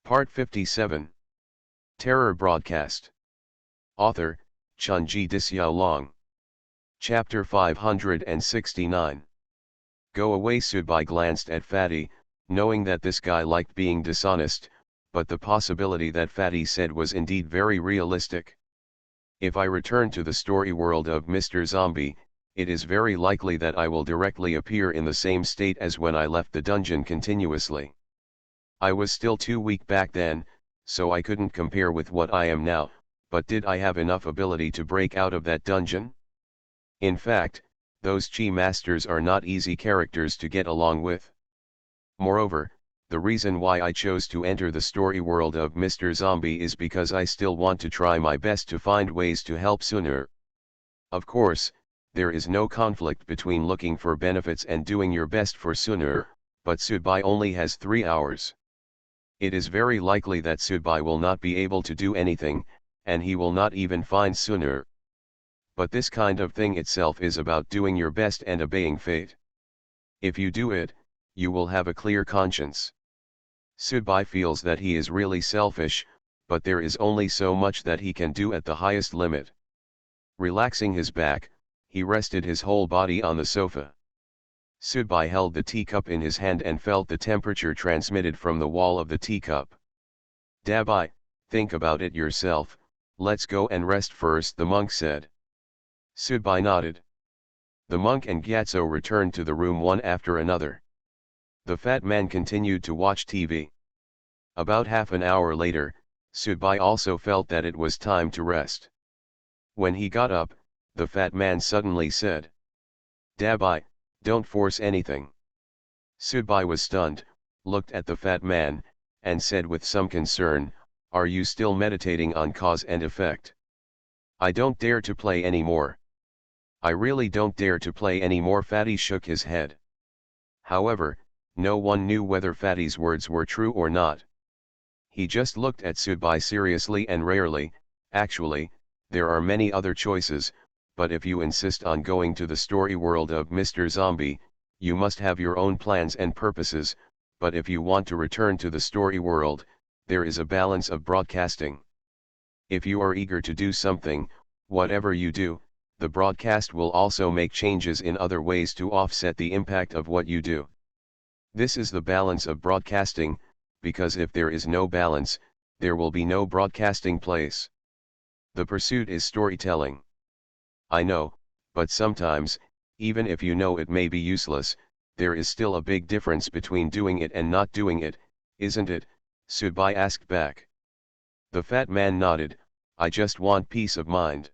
Part 57. Terror Broadcast. Author, Chunji Dixiaolong. Chapter 569. Go away. Subai glanced at Fatty, knowing that this guy liked being dishonest, but the possibility that Fatty said was indeed very realistic. If I return to the story world of Mr. Zombie, it is very likely that I will directly appear in the same state as when I left the dungeon continuously. I was still too weak back then, so I couldn't compare with what I am now, but did I have enough ability to break out of that dungeon? In fact, those Chi Masters are not easy characters to get along with. Moreover, the reason why I chose to enter the story world of Mr. Zombie is because I still want to try my best to find ways to help Sunur. Of course, there is no conflict between looking for benefits and doing your best for Sunur, but Subai only has 3 hours. It is very likely that Subai will not be able to do anything, and he will not even find Sunur. But this kind of thing itself is about doing your best and obeying fate. If you do it, you will have a clear conscience. Subai feels that he is really selfish, but there is only so much that he can do at the highest limit. Relaxing his back, he rested his whole body on the sofa. Subai held the teacup in his hand and felt the temperature transmitted from the wall of the teacup. Dabai, think about it yourself, let's go and rest first, the monk said. Subai nodded. The monk and Gyatso returned to the room one after another. The fat man continued to watch TV. About half an hour later, Subai also felt that it was time to rest. When he got up, the fat man suddenly said, Dabai, don't force anything. Subai was stunned, looked at the fat man, and said with some concern, are you still meditating on cause and effect? I don't dare to play anymore. I really don't dare to play anymore. Fatty shook his head. However, no one knew whether Fatty's words were true or not. He just looked at Subai seriously and rarely, actually, there are many other choices, but if you insist on going to the story world of Mr. Zombie, you must have your own plans and purposes, but if you want to return to the story world, there is a balance of broadcasting. If you are eager to do something, whatever you do, the broadcast will also make changes in other ways to offset the impact of what you do. This is the balance of broadcasting, because if there is no balance, there will be no broadcasting place. The pursuit is storytelling. I know, but sometimes, even if you know it may be useless, there is still a big difference between doing it and not doing it, isn't it? Subai asked back. The fat man nodded, I just want peace of mind.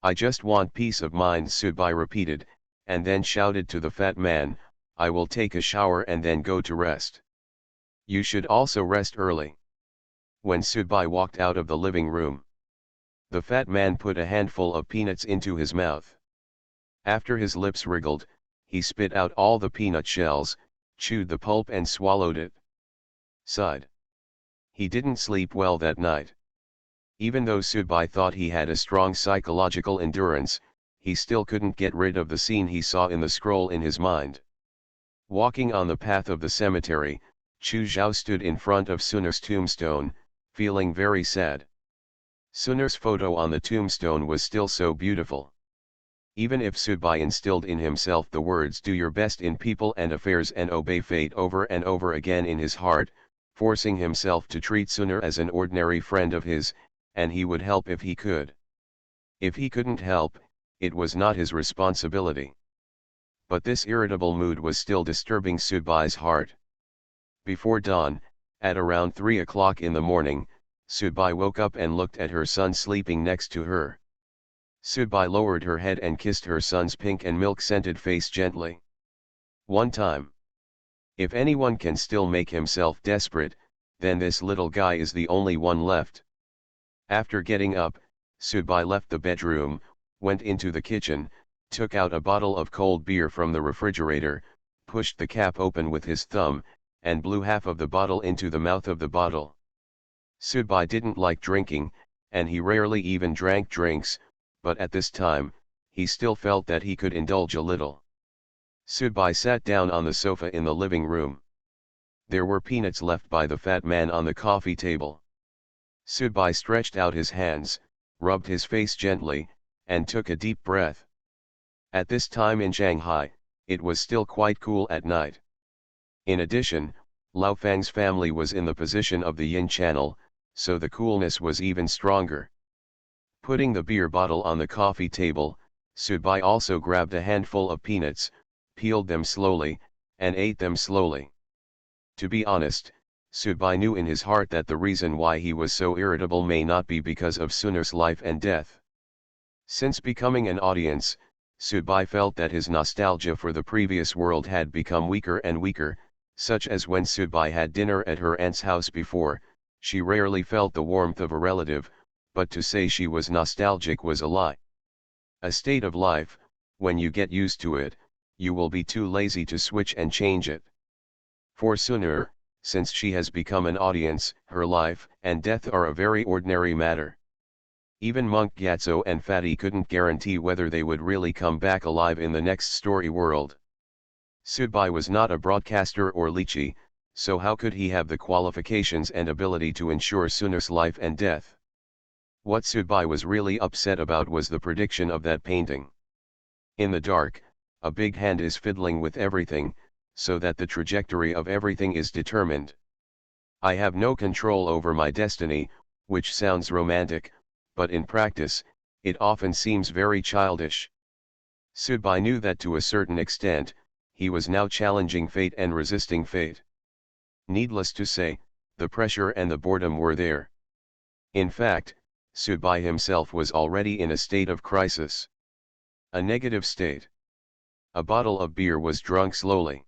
I just want peace of mind, Subai repeated, and then shouted to the fat man, I will take a shower and then go to rest. You should also rest early. When Subai walked out of the living room, the fat man put a handful of peanuts into his mouth. After his lips wriggled, he spit out all the peanut shells, chewed the pulp and swallowed it. Sighed. He didn't sleep well that night. Even though Subai thought he had a strong psychological endurance, he still couldn't get rid of the scene he saw in the scroll in his mind. Walking on the path of the cemetery, Chu Zhao stood in front of Sunur's tombstone, feeling very sad. Sunur's photo on the tombstone was still so beautiful. Even if Subai instilled in himself the words do your best in people and affairs and obey fate over and over again in his heart, forcing himself to treat Sunur as an ordinary friend of his, and he would help if he could. If he couldn't help, it was not his responsibility. But this irritable mood was still disturbing Subai's heart. Before dawn, at around 3 o'clock in the morning, Subai woke up and looked at her son sleeping next to her. Subai lowered her head and kissed her son's pink and milk-scented face gently. One time. If anyone can still make himself desperate, then this little guy is the only one left. After getting up, Subai left the bedroom, went into the kitchen, took out a bottle of cold beer from the refrigerator, pushed the cap open with his thumb, and blew half of the bottle into the mouth of the bottle. Subai didn't like drinking, and he rarely even drank drinks, but at this time, he still felt that he could indulge a little. Subai sat down on the sofa in the living room. There were peanuts left by the fat man on the coffee table. Subai stretched out his hands, rubbed his face gently, and took a deep breath. At this time in Shanghai, it was still quite cool at night. In addition, Lao Fang's family was in the position of the Yin channel, so the coolness was even stronger. Putting the beer bottle on the coffee table, Subai also grabbed a handful of peanuts, peeled them slowly, and ate them slowly. To be honest, Subai knew in his heart that the reason why he was so irritable may not be because of Sunar's life and death. Since becoming an audience, Subai felt that his nostalgia for the previous world had become weaker and weaker, such as when Subai had dinner at her aunt's house before, she rarely felt the warmth of a relative, but to say she was nostalgic was a lie. A state of life, when you get used to it, you will be too lazy to switch and change it. For Sunar, since she has become an audience, her life and death are a very ordinary matter. Even Monk Gyatso and Fatty couldn't guarantee whether they would really come back alive in the next story world. Subai was not a broadcaster or lychee, so how could he have the qualifications and ability to ensure Sunar's life and death? What Subai was really upset about was the prediction of that painting. In the dark, a big hand is fiddling with everything, so that the trajectory of everything is determined. I have no control over my destiny, which sounds romantic, but in practice, it often seems very childish. Subai knew that to a certain extent, he was now challenging fate and resisting fate. Needless to say, the pressure and the boredom were there. In fact, Subai himself was already in a state of crisis. A negative state. A bottle of beer was drunk slowly.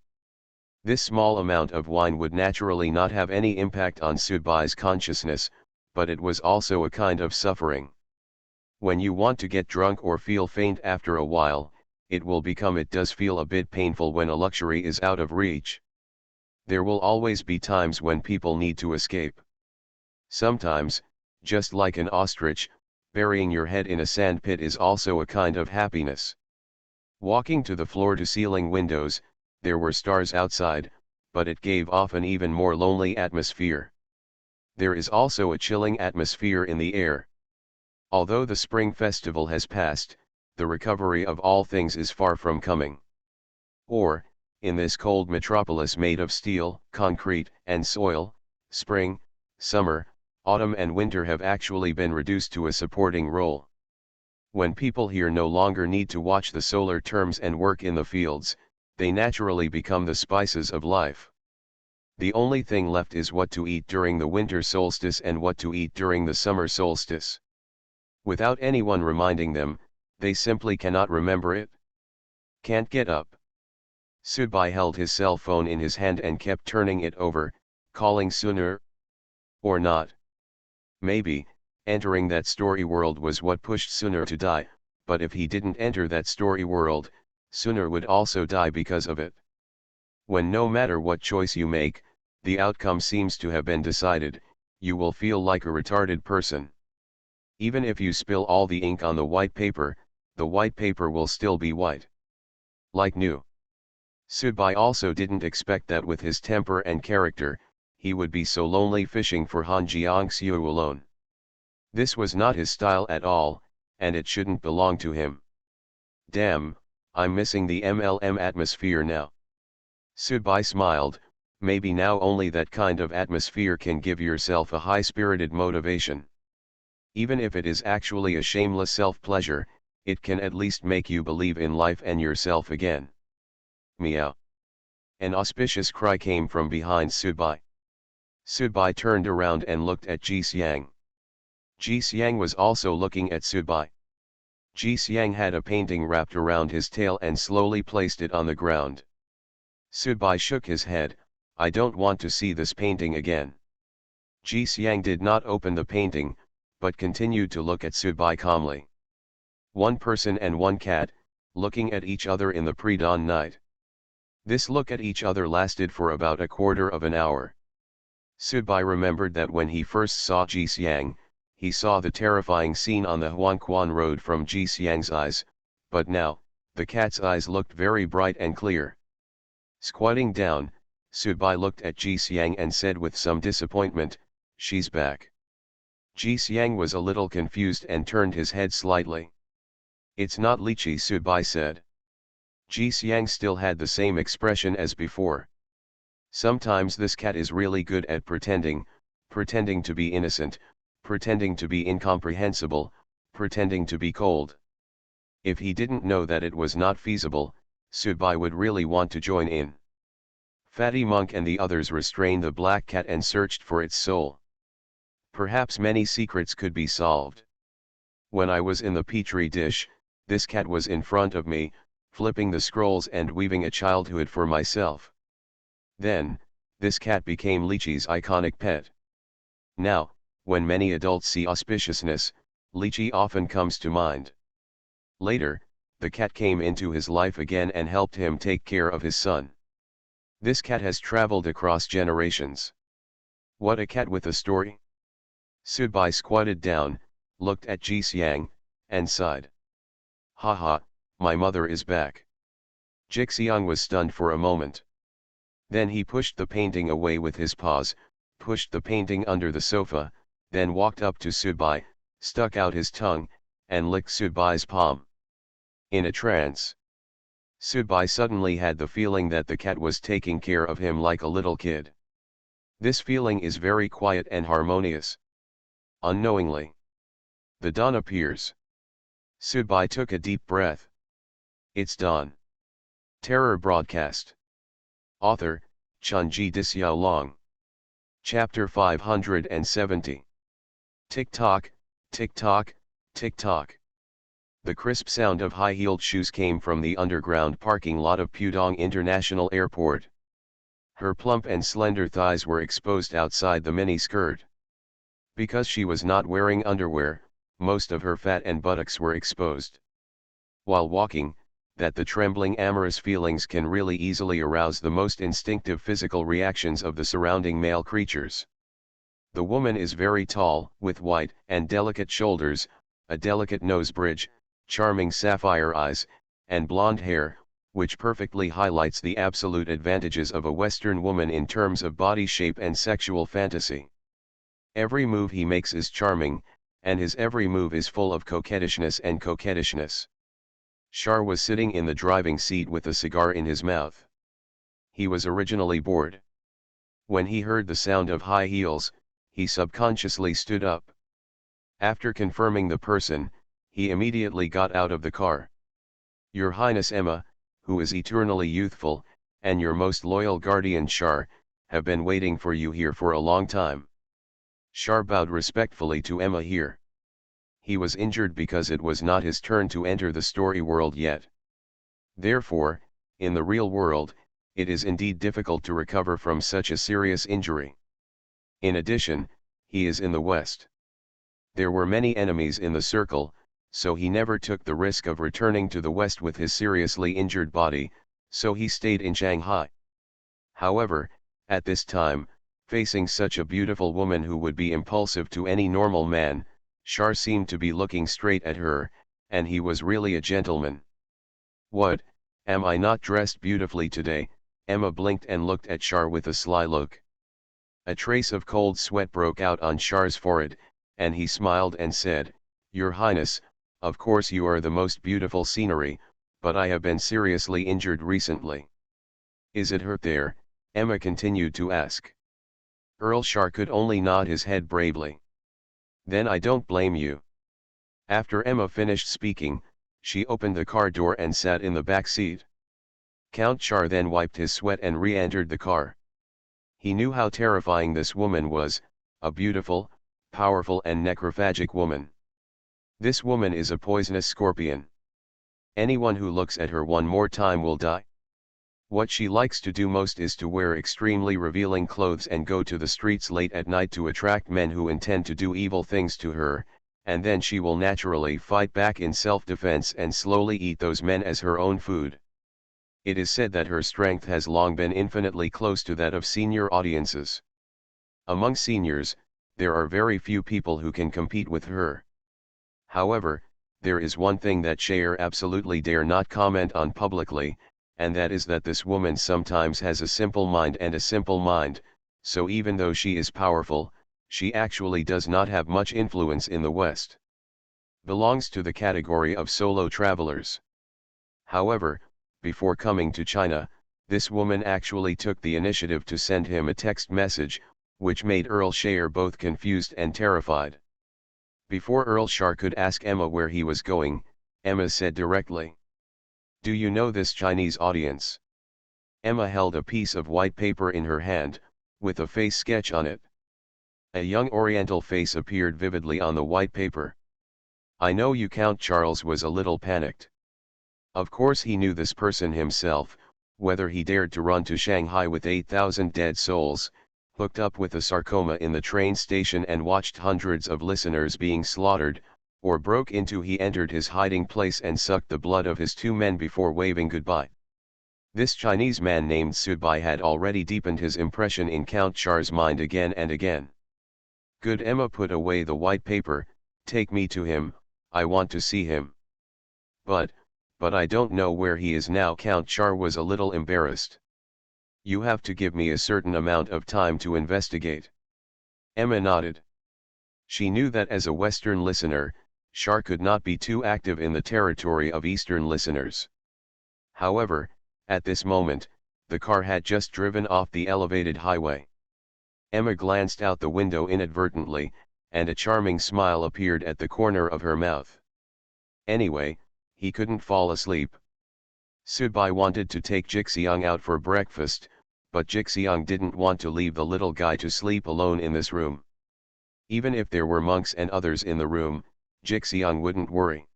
This small amount of wine would naturally not have any impact on Subai's consciousness, but it was also a kind of suffering. When you want to get drunk or feel faint after a while, it does feel a bit painful when a luxury is out of reach. There will always be times when people need to escape. Sometimes, just like an ostrich, burying your head in a sand pit is also a kind of happiness. Walking to the floor-to-ceiling windows, there were stars outside, but it gave off an even more lonely atmosphere. There is also a chilling atmosphere in the air. Although the spring festival has passed, the recovery of all things is far from coming. Or, in this cold metropolis made of steel, concrete, and soil, spring, summer, autumn and winter have actually been reduced to a supporting role. When people here no longer need to watch the solar terms and work in the fields, they naturally become the spices of life. The only thing left is what to eat during the winter solstice and what to eat during the summer solstice. Without anyone reminding them, they simply cannot remember it. Can't get up. Subai held his cell phone in his hand and kept turning it over, calling Sunar. Or not. Maybe, entering that story world was what pushed Sunar to die, but if he didn't enter that story world, Sunar would also die because of it. When no matter what choice you make, the outcome seems to have been decided, you will feel like a retarded person. Even if you spill all the ink on the white paper will still be white. Like new. Subai also didn't expect that with his temper and character, he would be so lonely fishing for Han Jiangxiu alone. This was not his style at all, and it shouldn't belong to him. Damn, I'm missing the MLM atmosphere now. Subai smiled, maybe now only that kind of atmosphere can give yourself a high-spirited motivation. Even if it is actually a shameless self-pleasure, it can at least make you believe in life and yourself again. Meow. An auspicious cry came from behind Subai. Subai turned around and looked at Ji Xiang. Ji Xiang was also looking at Subai. Ji Xiang had a painting wrapped around his tail and slowly placed it on the ground. Subai shook his head, I don't want to see this painting again. Ji Xiang did not open the painting, but continued to look at Subai calmly. One person and one cat, looking at each other in the pre-dawn night. This look at each other lasted for about a quarter of an hour. Subai remembered that when he first saw Ji Xiang, he saw the terrifying scene on the Huangquan road from Ji Xiang's eyes, but now, the cat's eyes looked very bright and clear. Squatting down, Subai looked at Ji Xiang and said with some disappointment, "She's back." Ji Xiang was a little confused and turned his head slightly. "It's not Lichi," Subai said. Ji Xiang still had the same expression as before. Sometimes this cat is really good at pretending to be innocent, pretending to be incomprehensible, pretending to be cold. If he didn't know that it was not feasible, Subai would really want to join in. Fatty Monk and the others restrained the black cat and searched for its soul. Perhaps many secrets could be solved. When I was in the petri dish, this cat was in front of me, flipping the scrolls and weaving a childhood for myself. Then, this cat became Lichi's iconic pet. Now, when many adults see auspiciousness, Lichi often comes to mind. Later, the cat came into his life again and helped him take care of his son. This cat has traveled across generations. What a cat with a story. Subai squatted down, looked at Ji Xiang, and sighed. "Haha, my mother is back." Jixiang was stunned for a moment. Then he pushed the painting away with his paws, pushed the painting under the sofa, then walked up to Subai, stuck out his tongue, and licked Subai's palm. In a trance, Subai suddenly had the feeling that the cat was taking care of him like a little kid. This feeling is very quiet and harmonious. Unknowingly, the dawn appears. Subai took a deep breath. It's dawn. Terror broadcast. Author, Chunji Dixiaolong. Chapter 570. Tick-tock, tick-tock, tick-tock. The crisp sound of high-heeled shoes came from the underground parking lot of Pudong International Airport. Her plump and slender thighs were exposed outside the mini-skirt. Because she was not wearing underwear, most of her fat and buttocks were exposed. While walking, the trembling amorous feelings can really easily arouse the most instinctive physical reactions of the surrounding male creatures. The woman is very tall, with white and delicate shoulders, a delicate nose bridge, charming sapphire eyes, and blonde hair, which perfectly highlights the absolute advantages of a Western woman in terms of body shape and sexual fantasy. Every move he makes is charming, and his every move is full of coquettishness and coquettishness. Shar was sitting in the driving seat with a cigar in his mouth. He was originally bored. When he heard the sound of high heels, he subconsciously stood up. After confirming the person, he immediately got out of the car. "Your Highness Emma, who is eternally youthful, and your most loyal guardian Shar, have been waiting for you here for a long time." Shar bowed respectfully to Emma here. He was injured because it was not his turn to enter the story world yet. Therefore, in the real world, it is indeed difficult to recover from such a serious injury. In addition, he is in the West. There were many enemies in the circle, so he never took the risk of returning to the West with his seriously injured body, so he stayed in Shanghai. However, at this time, facing such a beautiful woman who would be impulsive to any normal man, Shar seemed to be looking straight at her, and he was really a gentleman. "What, am I not dressed beautifully today?" Emma blinked and looked at Shar with a sly look. A trace of cold sweat broke out on Shar's forehead, and he smiled and said, "Your Highness, of course you are the most beautiful scenery, but I have been seriously injured recently." "Is it hurt there?" Emma continued to ask. Earl Shar could only nod his head bravely. "Then I don't blame you." After Emma finished speaking, she opened the car door and sat in the back seat. Count Shar then wiped his sweat and re-entered the car. He knew how terrifying this woman was, a beautiful, powerful and necrophagic woman. This woman is a poisonous scorpion. Anyone who looks at her one more time will die. What she likes to do most is to wear extremely revealing clothes and go to the streets late at night to attract men who intend to do evil things to her, and then she will naturally fight back in self-defense and slowly eat those men as her own food. It is said that her strength has long been infinitely close to that of senior audiences. Among seniors, there are very few people who can compete with her. However, there is one thing that Shayer absolutely dare not comment on publicly, and that is that this woman sometimes has a simple mind and a simple mind, so even though she is powerful, she actually does not have much influence in the West. Belongs to the category of solo travelers. However, before coming to China, this woman actually took the initiative to send him a text message, which made Earl Shayer both confused and terrified. Before Earl Shar could ask Emma where he was going, Emma said directly, "Do you know this Chinese audience?" Emma held a piece of white paper in her hand, with a face sketch on it. A young oriental face appeared vividly on the white paper. "I know you." Count Charles was a little panicked. Of course he knew this person himself, whether he dared to run to Shanghai with 8,000 dead souls, hooked up with a sarcoma in the train station and watched hundreds of listeners being slaughtered, or broke into he entered his hiding place and sucked the blood of his 2 men before waving goodbye. This Chinese man named Subai had already deepened his impression in Count Char's mind again and again. "Good." Emma put away the white paper. "Take me to him, I want to see him." But I don't know where he is now." Count Char was a little embarrassed. "You have to give me a certain amount of time to investigate." Emma nodded. She knew that as a Western listener, Char could not be too active in the territory of Eastern listeners. However, at this moment, the car had just driven off the elevated highway. Emma glanced out the window inadvertently, and a charming smile appeared at the corner of her mouth. Anyway, he couldn't fall asleep. Subai wanted to take Jixiang out for breakfast, but Jixiang didn't want to leave the little guy to sleep alone in this room. Even if there were monks and others in the room, Jixiang wouldn't worry.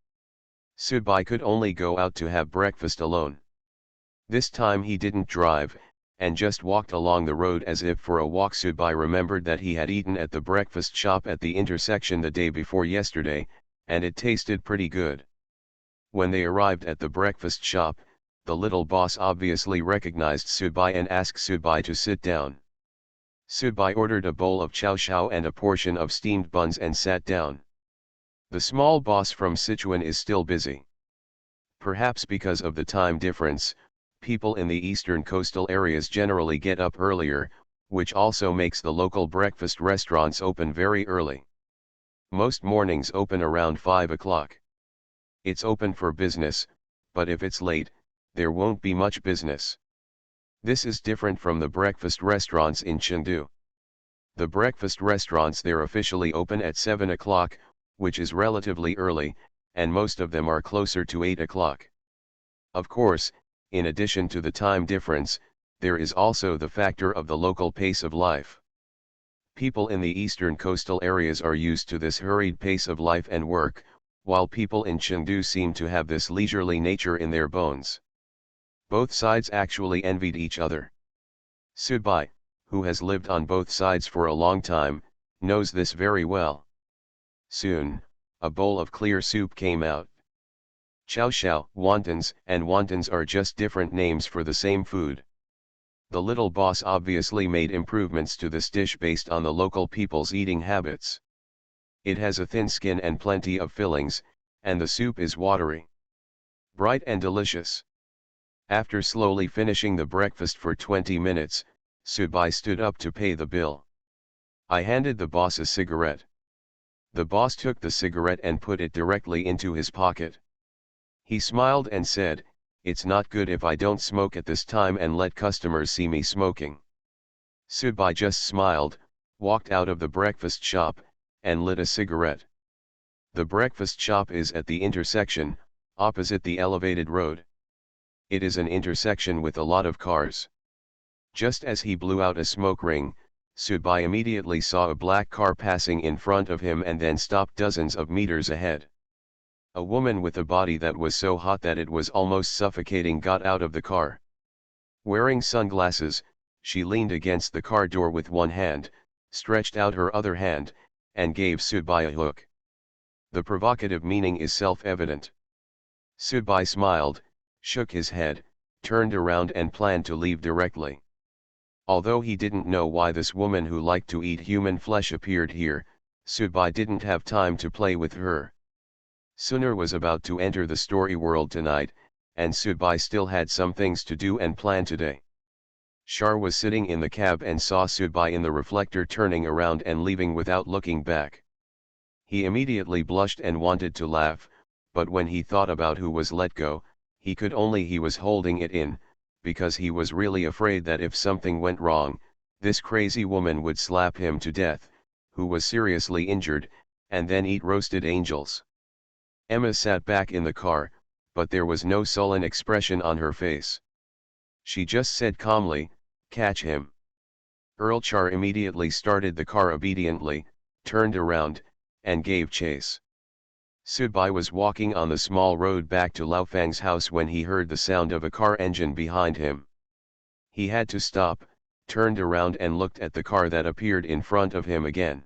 Subai could only go out to have breakfast alone. This time he didn't drive, and just walked along the road as if for a walk. Subai remembered that he had eaten at the breakfast shop at the intersection the day before yesterday, and it tasted pretty good. When they arrived at the breakfast shop, the little boss obviously recognized Subai and asked Subai to sit down. Subai ordered a bowl of chow chow and a portion of steamed buns and sat down. The small boss from Sichuan is still busy. Perhaps because of the time difference, people in the eastern coastal areas generally get up earlier, which also makes the local breakfast restaurants open very early. Most mornings open around 5 o'clock. It's open for business, but if it's late, there won't be much business. This is different from the breakfast restaurants in Chengdu. The breakfast restaurants there officially open at 7 o'clock, which is relatively early, and most of them are closer to 8 o'clock. Of course, in addition to the time difference, there is also the factor of the local pace of life. People in the eastern coastal areas are used to this hurried pace of life and work, while people in Chengdu seem to have this leisurely nature in their bones. Both sides actually envied each other. Subai, who has lived on both sides for a long time, knows this very well. Soon, a bowl of clear soup came out. Chow chow, wontons, and wontons are just different names for the same food. The little boss obviously made improvements to this dish based on the local people's eating habits. It has a thin skin and plenty of fillings, and the soup is watery, bright and delicious. After slowly finishing the breakfast for 20 minutes, Subai stood up to pay the bill. I handed the boss a cigarette. The boss took the cigarette and put it directly into his pocket. He smiled and said, "It's not good if I don't smoke at this time and let customers see me smoking." Subai just smiled, walked out of the breakfast shop, and lit a cigarette. The breakfast shop is at the intersection, opposite the elevated road. It is an intersection with a lot of cars. Just as he blew out a smoke ring, Subai immediately saw a black car passing in front of him and then stopped dozens of meters ahead. A woman with a body that was so hot that it was almost suffocating got out of the car. Wearing sunglasses, she leaned against the car door with one hand, stretched out her other hand, and gave Subai a hook. The provocative meaning is self-evident. Subai smiled, shook his head, turned around and planned to leave directly. Although he didn't know why this woman who liked to eat human flesh appeared here, Subai didn't have time to play with her. Suner was about to enter the story world tonight, and Subai still had some things to do and plan today. Shar was sitting in the cab and saw Subai in the reflector turning around and leaving without looking back. He immediately blushed and wanted to laugh, but when he thought about who was let go, he was holding it in, because he was really afraid that if something went wrong, this crazy woman would slap him to death, who was seriously injured, and then eat roasted angels. Emma sat back in the car, but there was no sullen expression on her face. She just said calmly, "Catch him." Earl Char immediately started the car obediently, turned around, and gave chase. Subai was walking on the small road back to Lao Fang's house when he heard the sound of a car engine behind him. He had to stop, turned around and looked at the car that appeared in front of him again.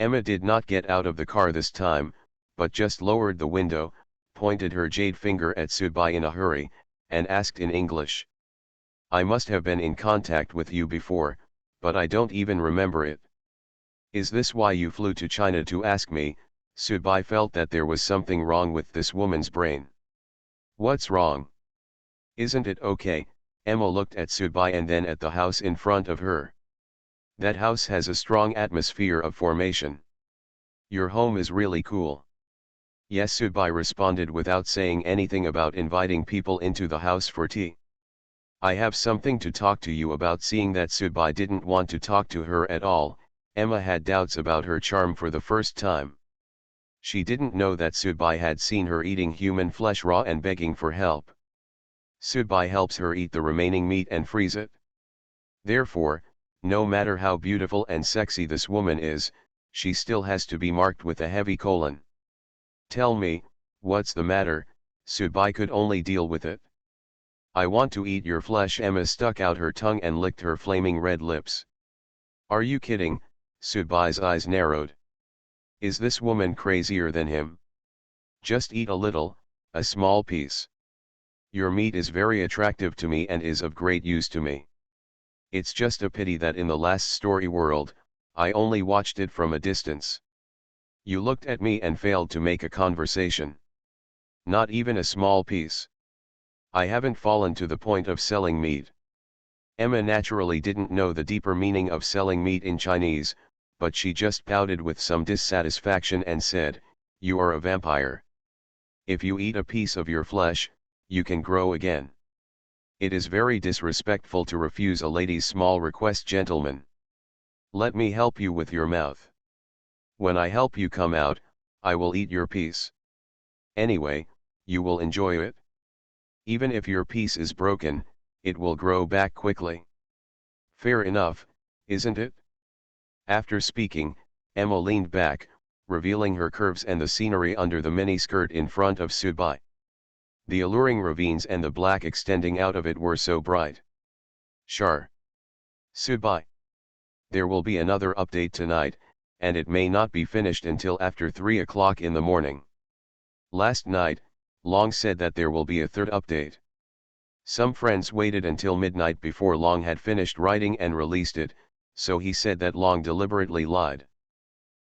Emma did not get out of the car this time, but just lowered the window, pointed her jade finger at Subai in a hurry, and asked in English, "I must have been in contact with you before, but I don't even remember it. Is this why you flew to China to ask me?" Subai felt that there was something wrong with this woman's brain. "What's wrong? Isn't it okay?" Emma looked at Subai and then at the house in front of her. "That house has a strong atmosphere of formation. Your home is really cool." "Yes," Subai responded without saying anything about inviting people into the house for tea. "I have something to talk to you about." Seeing that Subai didn't want to talk to her at all, Emma had doubts about her charm for the first time. She didn't know that Subai had seen her eating human flesh raw and begging for help. Subai helps her eat the remaining meat and freeze it. Therefore, no matter how beautiful and sexy this woman is, she still has to be marked with a heavy colon. "Tell me, what's the matter?" Subai could only deal with it. "I want to eat your flesh." Emma stuck out her tongue and licked her flaming red lips. "Are you kidding?" Subai's eyes narrowed. "Is this woman crazier than him? Just eat a little, a small piece. Your meat is very attractive to me and is of great use to me. It's just a pity that in the last story world, I only watched it from a distance. You looked at me and failed to make a conversation. Not even a small piece. I haven't fallen to the point of selling meat." Emma naturally didn't know the deeper meaning of selling meat in Chinese, but she just pouted with some dissatisfaction and said, "You are a vampire. If you eat a piece of your flesh, you can grow again. It is very disrespectful to refuse a lady's small request, gentlemen. Let me help you with your mouth. When I help you come out, I will eat your piece. Anyway, you will enjoy it. Even if your piece is broken, it will grow back quickly. Fair enough, isn't it?" After speaking, Emma leaned back, revealing her curves and the scenery under the miniskirt in front of Subai. The alluring ravines and the black extending out of it were so bright. "Shar. Subai. There will be another update tonight, and it may not be finished until after 3 o'clock in the morning. Last night, Long said that there will be a third update. Some friends waited until midnight before Long had finished writing and released it, so he said that Long deliberately lied.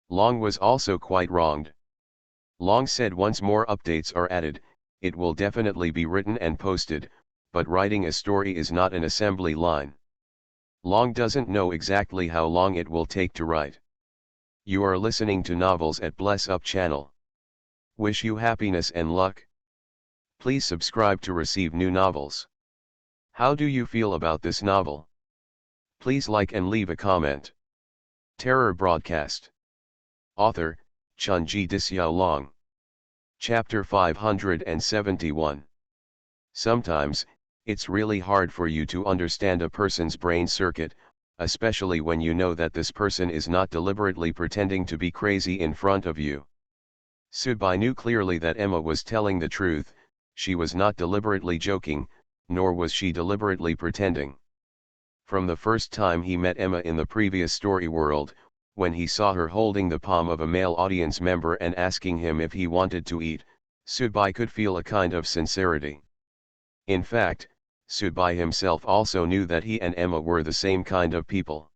Long was also quite wronged. Long said once more updates are added, it will definitely be written and posted, but writing a story is not an assembly line. Long doesn't know exactly how long it will take to write. You are listening to Novels at Bless Up channel. Wish you happiness and luck. Please subscribe to receive new novels. How do you feel about this novel? Please like and leave a comment. Terror Broadcast. Author, Chunji Disyao Long. Chapter 571. Sometimes, it's really hard for you to understand a person's brain circuit, especially when you know that this person is not deliberately pretending to be crazy in front of you. Subai knew clearly that Emma was telling the truth. She was not deliberately joking, nor was she deliberately pretending. From the first time he met Emma in the previous story world, when he saw her holding the palm of a male audience member and asking him if he wanted to eat, Subai could feel a kind of sincerity. In fact, Subai himself also knew that he and Emma were the same kind of people.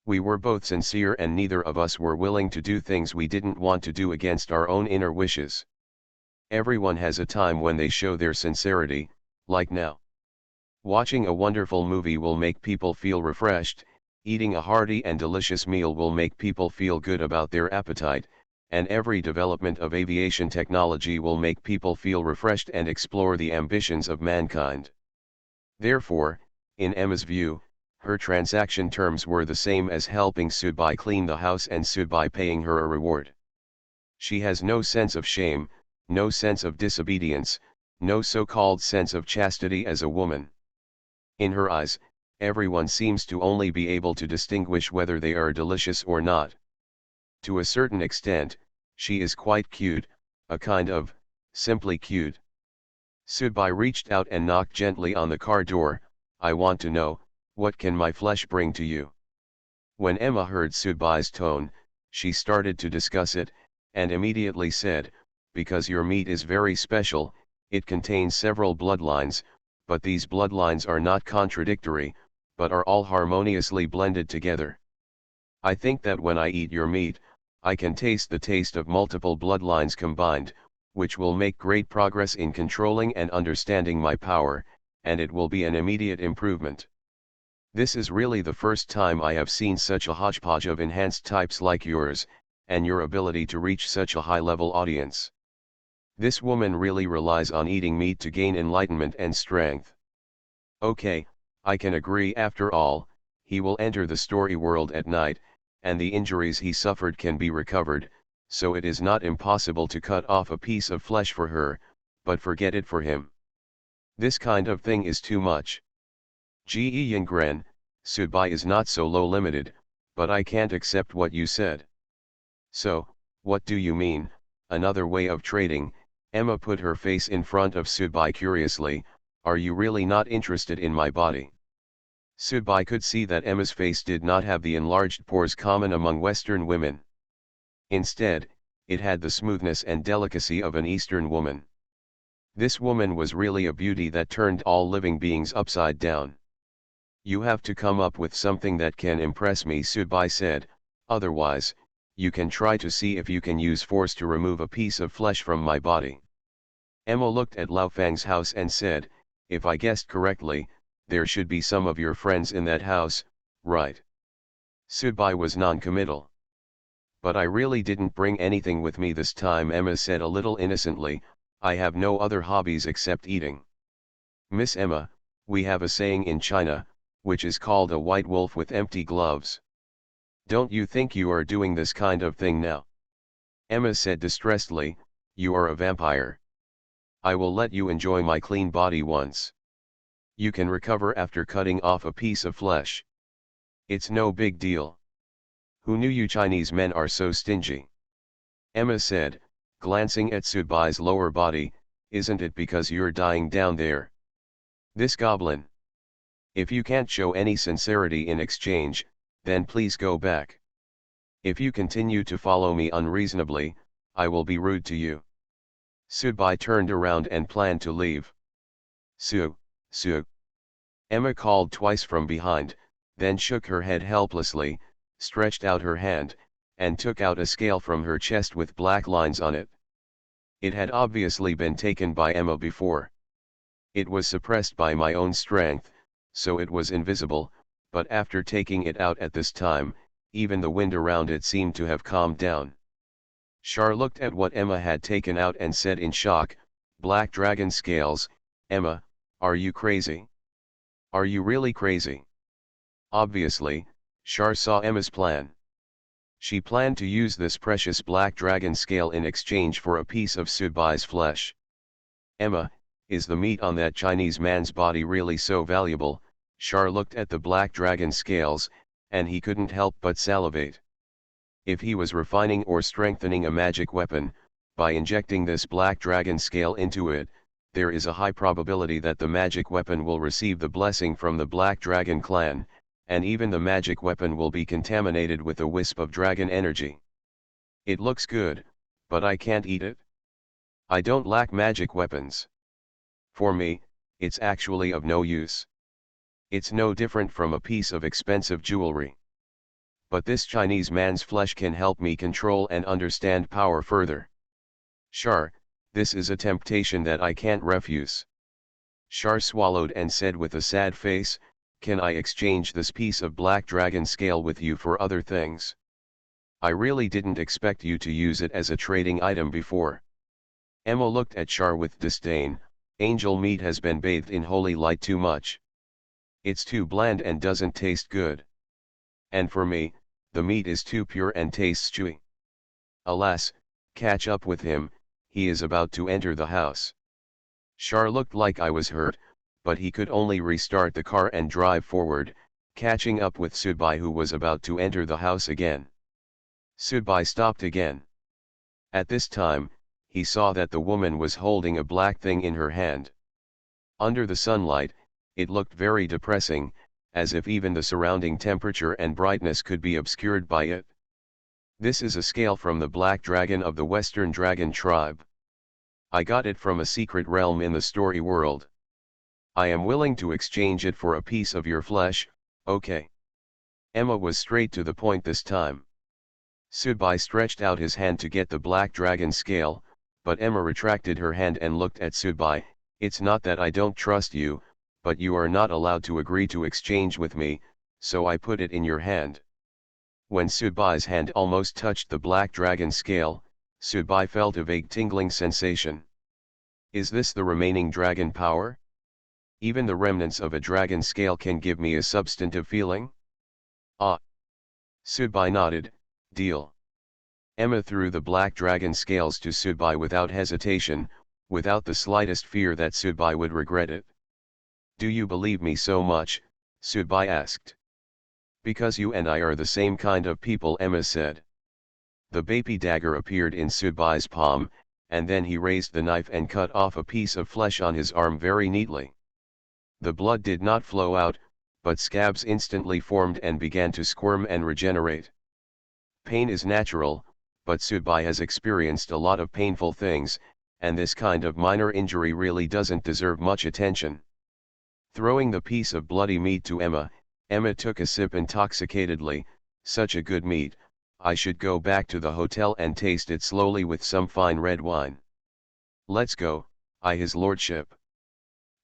We were both sincere and neither of us were willing to do things we didn't want to do against our own inner wishes. Everyone has a time when they show their sincerity, like now. Watching a wonderful movie will make people feel refreshed, eating a hearty and delicious meal will make people feel good about their appetite, and every development of aviation technology will make people feel refreshed and explore the ambitions of mankind. Therefore, in Emma's view, her transaction terms were the same as helping Subai clean the house and Subai paying her a reward. She has no sense of shame, no sense of disobedience, no so-called sense of chastity as a woman. In her eyes, everyone seems to only be able to distinguish whether they are delicious or not. To a certain extent, she is quite cute, a kind of, simply cute. Subai reached out and knocked gently on the car door. I want to know, what can my flesh bring to you? When Emma heard Subai's tone, she started to discuss it, and immediately said, because your meat is very special, it contains several bloodlines, but these bloodlines are not contradictory, but are all harmoniously blended together. I think that when I eat your meat, I can taste the taste of multiple bloodlines combined, which will make great progress in controlling and understanding my power, and it will be an immediate improvement. This is really the first time I have seen such a hodgepodge of enhanced types like yours, and your ability to reach such a high-level audience. This woman really relies on eating meat to gain enlightenment and strength. Okay, I can agree. After all, he will enter the story world at night, and the injuries he suffered can be recovered, so it is not impossible to cut off a piece of flesh for her, but forget it for him. This kind of thing is too much. Ge Yingren, Subai is not so low-limited, but I can't accept what you said. So, what do you mean, another way of trading? Emma put her face in front of Subai curiously. Are you really not interested in my body? Subai could see that Emma's face did not have the enlarged pores common among Western women. Instead, it had the smoothness and delicacy of an Eastern woman. This woman was really a beauty that turned all living beings upside down. You have to come up with something that can impress me, Subai said, otherwise, you can try to see if you can use force to remove a piece of flesh from my body. Emma looked at Lao Fang's house and said, if I guessed correctly, there should be some of your friends in that house, right? Subai was non-committal. But I really didn't bring anything with me this time, Emma said a little innocently. I have no other hobbies except eating. Miss Emma, we have a saying in China, which is called a white wolf with empty gloves. Don't you think you are doing this kind of thing now? Emma said distressedly, you are a vampire. I will let you enjoy my clean body once. You can recover after cutting off a piece of flesh. It's no big deal. Who knew you Chinese men are so stingy? Emma said, glancing at Subai's lower body, isn't it because you're dying down there? This goblin. If you can't show any sincerity in exchange, then please go back. If you continue to follow me unreasonably, I will be rude to you. Subai turned around and planned to leave. Su. Emma called twice from behind, then shook her head helplessly, stretched out her hand, and took out a scale from her chest with black lines on it. It had obviously been taken by Emma before. It was suppressed by my own strength, so it was invisible, but after taking it out at this time, even the wind around it seemed to have calmed down. Char looked at what Emma had taken out and said in shock, black dragon scales. Emma, are you crazy? Are you really crazy? Obviously, Char saw Emma's plan. She planned to use this precious black dragon scale in exchange for a piece of Subai's flesh. Emma, is the meat on that Chinese man's body really so valuable? Char looked at the black dragon scales, and he couldn't help but salivate. If he was refining or strengthening a magic weapon, by injecting this black dragon scale into it, there is a high probability that the magic weapon will receive the blessing from the Black Dragon clan, and even the magic weapon will be contaminated with a wisp of dragon energy. It looks good, but I can't eat it. I don't lack magic weapons. For me, it's actually of no use. It's no different from a piece of expensive jewelry. But this Chinese man's flesh can help me control and understand power further. Char, This is a temptation that I can't refuse. Shar swallowed and said with a sad face, "Can I exchange this piece of black dragon scale with you for other things? I really didn't expect you to use it as a trading item before." Emma looked at Shar with disdain. "Angel meat has been bathed in holy light too much. It's too bland and doesn't taste good. And for me, the meat is too pure and tastes chewy. Alas, catch up with him, he is about to enter the house." Shar looked like I was hurt, but he could only restart the car and drive forward, catching up with Sudbai, who was about to enter the house again. Sudbai stopped again. At this time, he saw that the woman was holding a black thing in her hand. Under the sunlight, it looked very depressing, as if even the surrounding temperature and brightness could be obscured by it. "This is a scale from the black dragon of the Western Dragon tribe. I got it from a secret realm in the story world. I am willing to exchange it for a piece of your flesh, okay?" Emma was straight to the point this time. Sudbai stretched out his hand to get the black dragon scale, but Emma retracted her hand and looked at Sudbai. "It's not that I don't trust you, but you are not allowed to agree to exchange with me, so I put it in your hand." When Sudbai's hand almost touched the black dragon scale, Sudbai felt a vague tingling sensation. Is this the remaining dragon power? Even the remnants of a dragon scale can give me a substantive feeling? Ah. Sudbai nodded. "Deal." Emma threw the black dragon scales to Sudbai without hesitation, without the slightest fear that Sudbai would regret it. "Do you believe me so much?" Sudbai asked. "Because you and I are the same kind of people," Emma said. The baby dagger appeared in Sudbai's palm, and then he raised the knife and cut off a piece of flesh on his arm very neatly. The blood did not flow out, but scabs instantly formed and began to squirm and regenerate. Pain is natural, but Sudbai has experienced a lot of painful things, and this kind of minor injury really doesn't deserve much attention. Throwing the piece of bloody meat to Emma, Emma took a sip intoxicatedly. "Such a good meat, I should go back to the hotel and taste it slowly with some fine red wine." "Let's go, his lordship."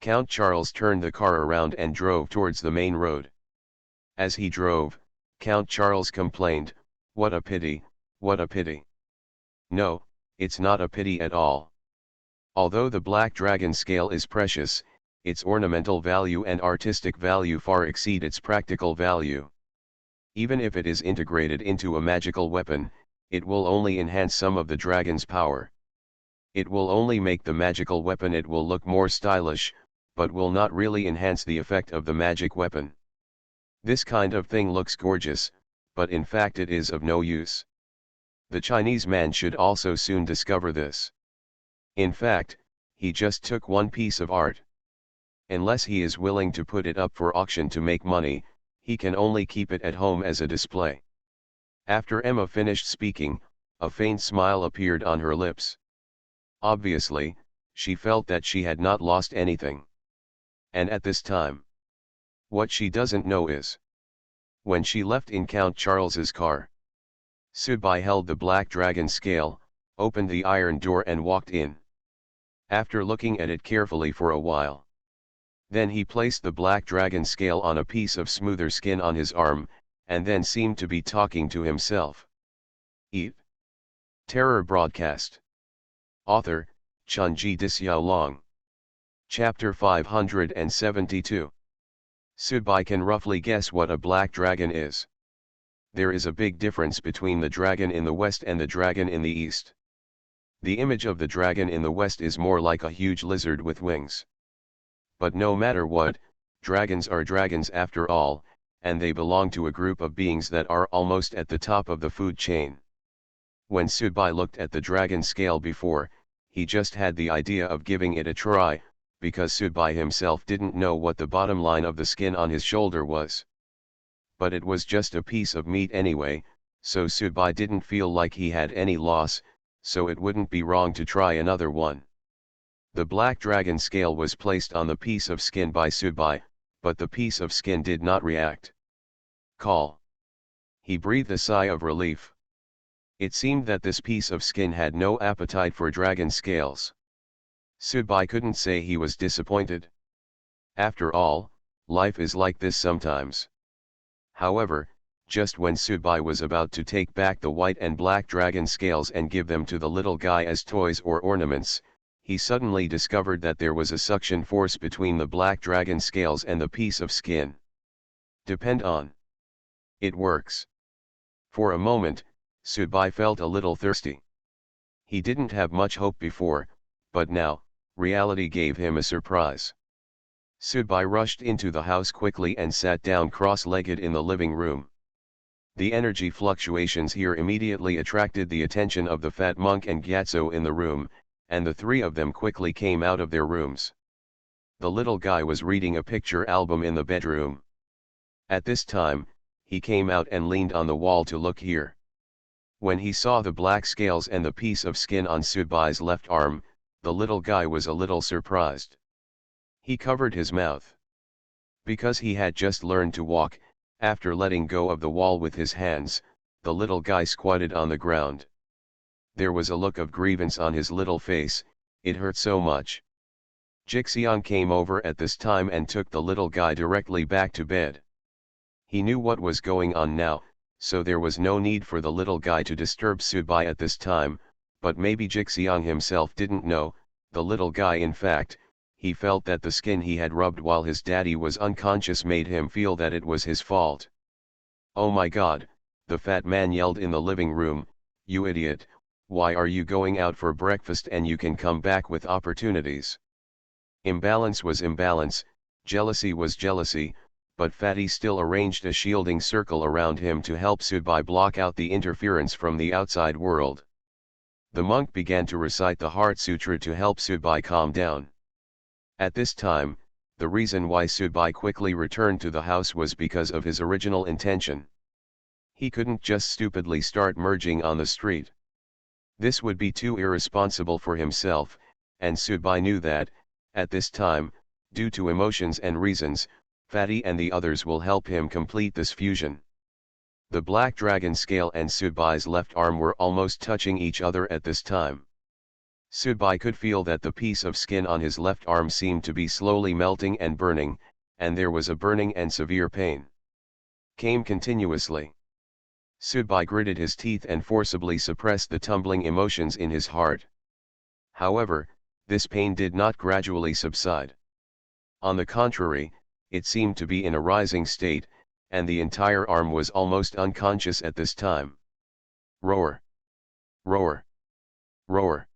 Count Charles turned the car around and drove towards the main road. As he drove, Count Charles complained, "What a pity, what a pity." No, it's not a pity at all. Although the black dragon scale is precious, its ornamental value and artistic value far exceed its practical value. Even if it is integrated into a magical weapon, it will only enhance some of the dragon's power. It will only make the magical weapon it will look more stylish, but will not really enhance the effect of the magic weapon. This kind of thing looks gorgeous, but in fact it is of no use. The Chinese man should also soon discover this. In fact, he just took one piece of art. Unless he is willing to put it up for auction to make money, he can only keep it at home as a display. After Emma finished speaking, a faint smile appeared on her lips. Obviously, she felt that she had not lost anything. And at this time, what she doesn't know is, when she left in Count Charles's car, Sudbai held the black dragon scale, opened the iron door and walked in. After looking at it carefully for a while, then he placed the black dragon scale on a piece of smoother skin on his arm, and then seemed to be talking to himself. Eat. Terror Broadcast. Author, Chunji Dixiaolong. Chapter 572. Sudbai can roughly guess what a black dragon is. There is a big difference between the dragon in the west and the dragon in the east. The image of the dragon in the west is more like a huge lizard with wings. But no matter what, dragons are dragons after all, and they belong to a group of beings that are almost at the top of the food chain. When Sudbai looked at the dragon scale before, he just had the idea of giving it a try, because Sudbai himself didn't know what the bottom line of the skin on his shoulder was. But it was just a piece of meat anyway, so Sudbai didn't feel like he had any loss, so it wouldn't be wrong to try another one. The black dragon scale was placed on the piece of skin by Sudbai, but the piece of skin did not react. Call. He breathed a sigh of relief. It seemed that this piece of skin had no appetite for dragon scales. Sudbai couldn't say he was disappointed. After all, life is like this sometimes. However, just when Sudbai was about to take back the white and black dragon scales and give them to the little guy as toys or ornaments, he suddenly discovered that there was a suction force between the black dragon scales and the piece of skin. Depend on. It works. For a moment, Sudbai felt a little thirsty. He didn't have much hope before, but now, reality gave him a surprise. Sudbai rushed into the house quickly and sat down cross-legged in the living room. The energy fluctuations here immediately attracted the attention of the fat monk and Gyatso in the room, and the three of them quickly came out of their rooms. The little guy was reading a picture album in the bedroom. At this time, he came out and leaned on the wall to look here. When he saw the black scales and the piece of skin on Sudbai's left arm, the little guy was a little surprised. He covered his mouth. Because he had just learned to walk, after letting go of the wall with his hands, the little guy squatted on the ground. There was a look of grievance on his little face, it hurt so much. Jixiang came over at this time and took the little guy directly back to bed. He knew what was going on now, so there was no need for the little guy to disturb Sudbai at this time, but maybe Jixiang himself didn't know, the little guy in fact, he felt that the skin he had rubbed while his daddy was unconscious made him feel that it was his fault. "Oh my God," the fat man yelled in the living room, "you idiot, why are you going out for breakfast and you can come back with opportunities?" Imbalance was imbalance, jealousy was jealousy, but Fatty still arranged a shielding circle around him to help Sudbai block out the interference from the outside world. The monk began to recite the Heart Sutra to help Sudbai calm down. At this time, the reason why Sudbai quickly returned to the house was because of his original intention. He couldn't just stupidly start merging on the street. This would be too irresponsible for himself, and Sudbai knew that, at this time, due to emotions and reasons, Fatty and the others will help him complete this fusion. The black dragon scale and Sudbai's left arm were almost touching each other at this time. Sudbai could feel that the piece of skin on his left arm seemed to be slowly melting and burning, and there was a burning and severe pain. Came continuously. Sudbai gritted his teeth and forcibly suppressed the tumbling emotions in his heart. However, this pain did not gradually subside. On the contrary, it seemed to be in a rising state, and the entire arm was almost unconscious at this time. Roar! Roar! Roar!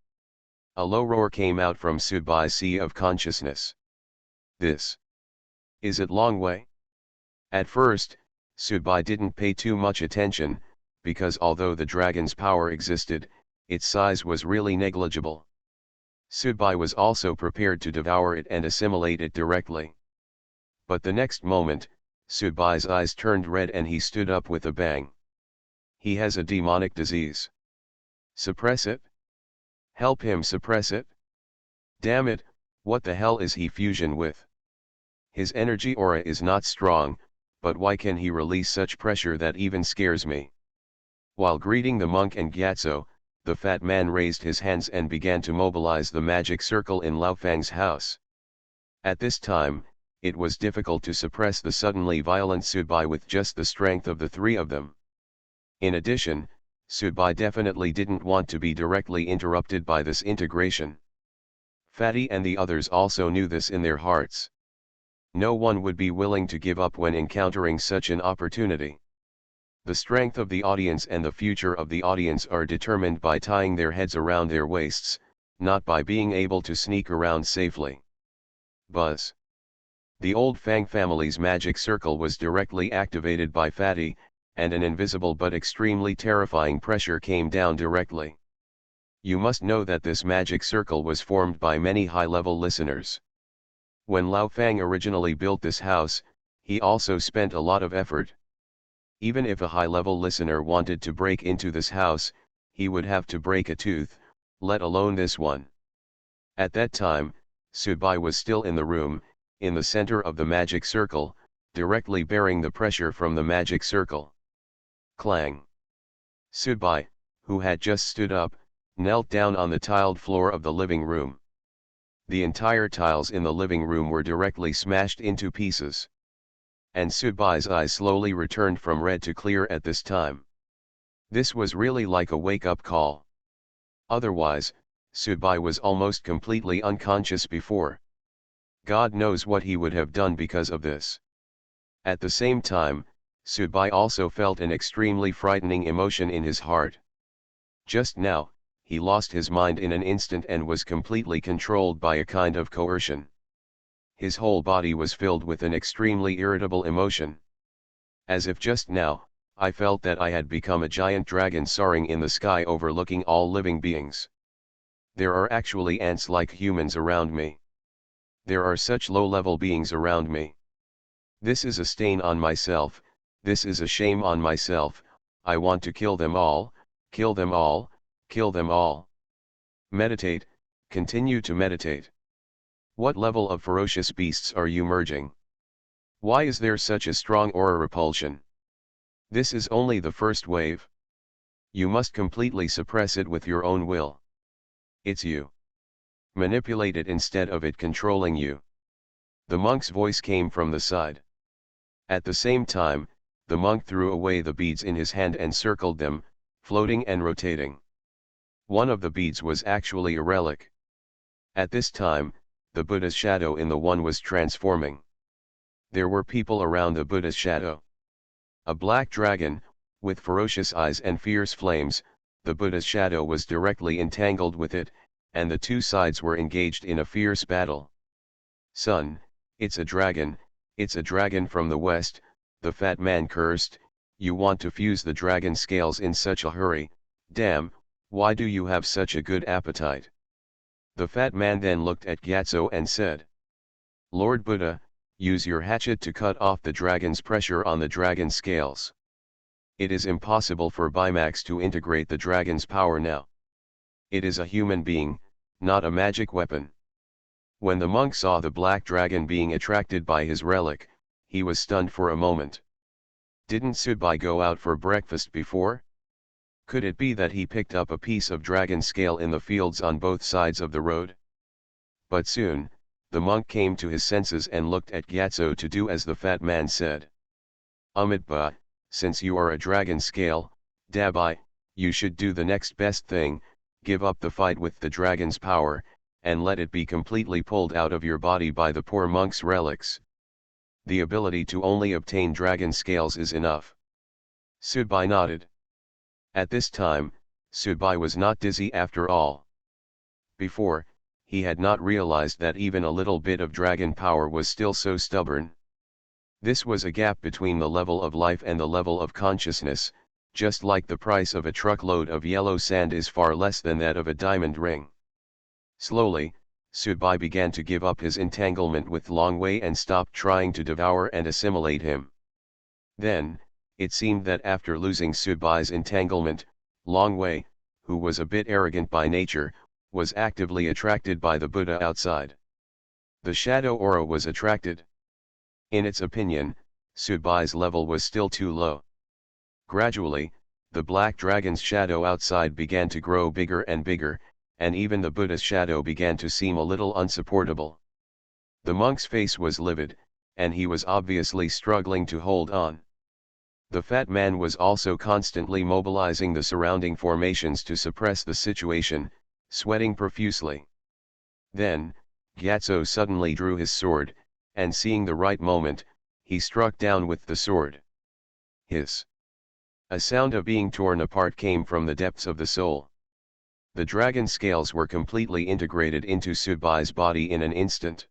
A low roar came out from Sudbai's sea of consciousness. This. Is it long way? At first, Sudbai didn't pay too much attention, because although the dragon's power existed, its size was really negligible. Sudbai was also prepared to devour it and assimilate it directly. But the next moment, Sudbai's eyes turned red and he stood up with a bang. He has a demonic disease. Suppress it? Help him suppress it? Damn it, what the hell is he fusion with? His energy aura is not strong, but why can he release such pressure that even scares me? While greeting the monk and Gyatso, the fat man raised his hands and began to mobilize the magic circle in Lao Fang's house. At this time, it was difficult to suppress the suddenly violent Sudbai with just the strength of the three of them. In addition, Sudbai definitely didn't want to be directly interrupted by this integration. Fatty and the others also knew this in their hearts. No one would be willing to give up when encountering such an opportunity. The strength of the audience and the future of the audience are determined by tying their heads around their waists, not by being able to sneak around safely. Buzz. The old Fang family's magic circle was directly activated by Fatty, and an invisible but extremely terrifying pressure came down directly. You must know that this magic circle was formed by many high-level listeners. When Lao Fang originally built this house, he also spent a lot of effort. Even if a high-level listener wanted to break into this house, he would have to break a tooth, let alone this one. At that time, Sudbai was still in the room, in the center of the magic circle, directly bearing the pressure from the magic circle. Clang! Sudbai, who had just stood up, knelt down on the tiled floor of the living room. The entire tiles in the living room were directly smashed into pieces. And Subai's eyes slowly returned from red to clear at this time. This was really like a wake-up call. Otherwise, Subai was almost completely unconscious before. God knows what he would have done because of this. At the same time, Subai also felt an extremely frightening emotion in his heart. Just now, he lost his mind in an instant and was completely controlled by a kind of coercion. His whole body was filled with an extremely irritable emotion. As if just now, I felt that I had become a giant dragon soaring in the sky overlooking all living beings. There are actually ants like humans around me. There are such low-level beings around me. This is a stain on myself, this is a shame on myself, I want to kill them all, kill them all, kill them all. Meditate, continue to meditate. What level of ferocious beasts are you merging? Why is there such a strong aura repulsion? This is only the first wave. You must completely suppress it with your own will. It's you. Manipulate it instead of it controlling you. The monk's voice came from the side. At the same time, the monk threw away the beads in his hand and circled them, floating and rotating. One of the beads was actually a relic. At this time, the Buddha's shadow in the one was transforming. There were people around the Buddha's shadow. A black dragon, with ferocious eyes and fierce flames, the Buddha's shadow was directly entangled with it, and the two sides were engaged in a fierce battle. Son, it's a dragon from the west, the fat man cursed, you want to fuse the dragon scales in such a hurry, damn, why do you have such a good appetite? The fat man then looked at Gyatso and said, Lord Buddha, use your hatchet to cut off the dragon's pressure on the dragon scales. It is impossible for Bimax to integrate the dragon's power now. It is a human being, not a magic weapon. When the monk saw the black dragon being attracted by his relic, he was stunned for a moment. Didn't Subai go out for breakfast before? Could it be that he picked up a piece of dragon scale in the fields on both sides of the road? But soon, the monk came to his senses and looked at Gyatso to do as the fat man said. Amitabha, since you are a dragon scale, Dabai, you should do the next best thing, give up the fight with the dragon's power, and let it be completely pulled out of your body by the poor monk's relics. The ability to only obtain dragon scales is enough. Subai nodded. At this time, Subai was not dizzy after all. Before, he had not realized that even a little bit of dragon power was still so stubborn. This was a gap between the level of life and the level of consciousness, just like the price of a truckload of yellow sand is far less than that of a diamond ring. Slowly, Subai began to give up his entanglement with Longwei and stopped trying to devour and assimilate him. Then, it seemed that after losing Subai's entanglement, Longwei, who was a bit arrogant by nature, was actively attracted by the Buddha outside. The shadow aura was attracted. In its opinion, Subai's level was still too low. Gradually, the black dragon's shadow outside began to grow bigger and bigger, and even the Buddha's shadow began to seem a little unsupportable. The monk's face was livid, and he was obviously struggling to hold on. The fat man was also constantly mobilizing the surrounding formations to suppress the situation, sweating profusely. Then, Gyatso suddenly drew his sword, and seeing the right moment, he struck down with the sword. Hiss! A sound of being torn apart came from the depths of the soul. The dragon scales were completely integrated into Subai's body in an instant.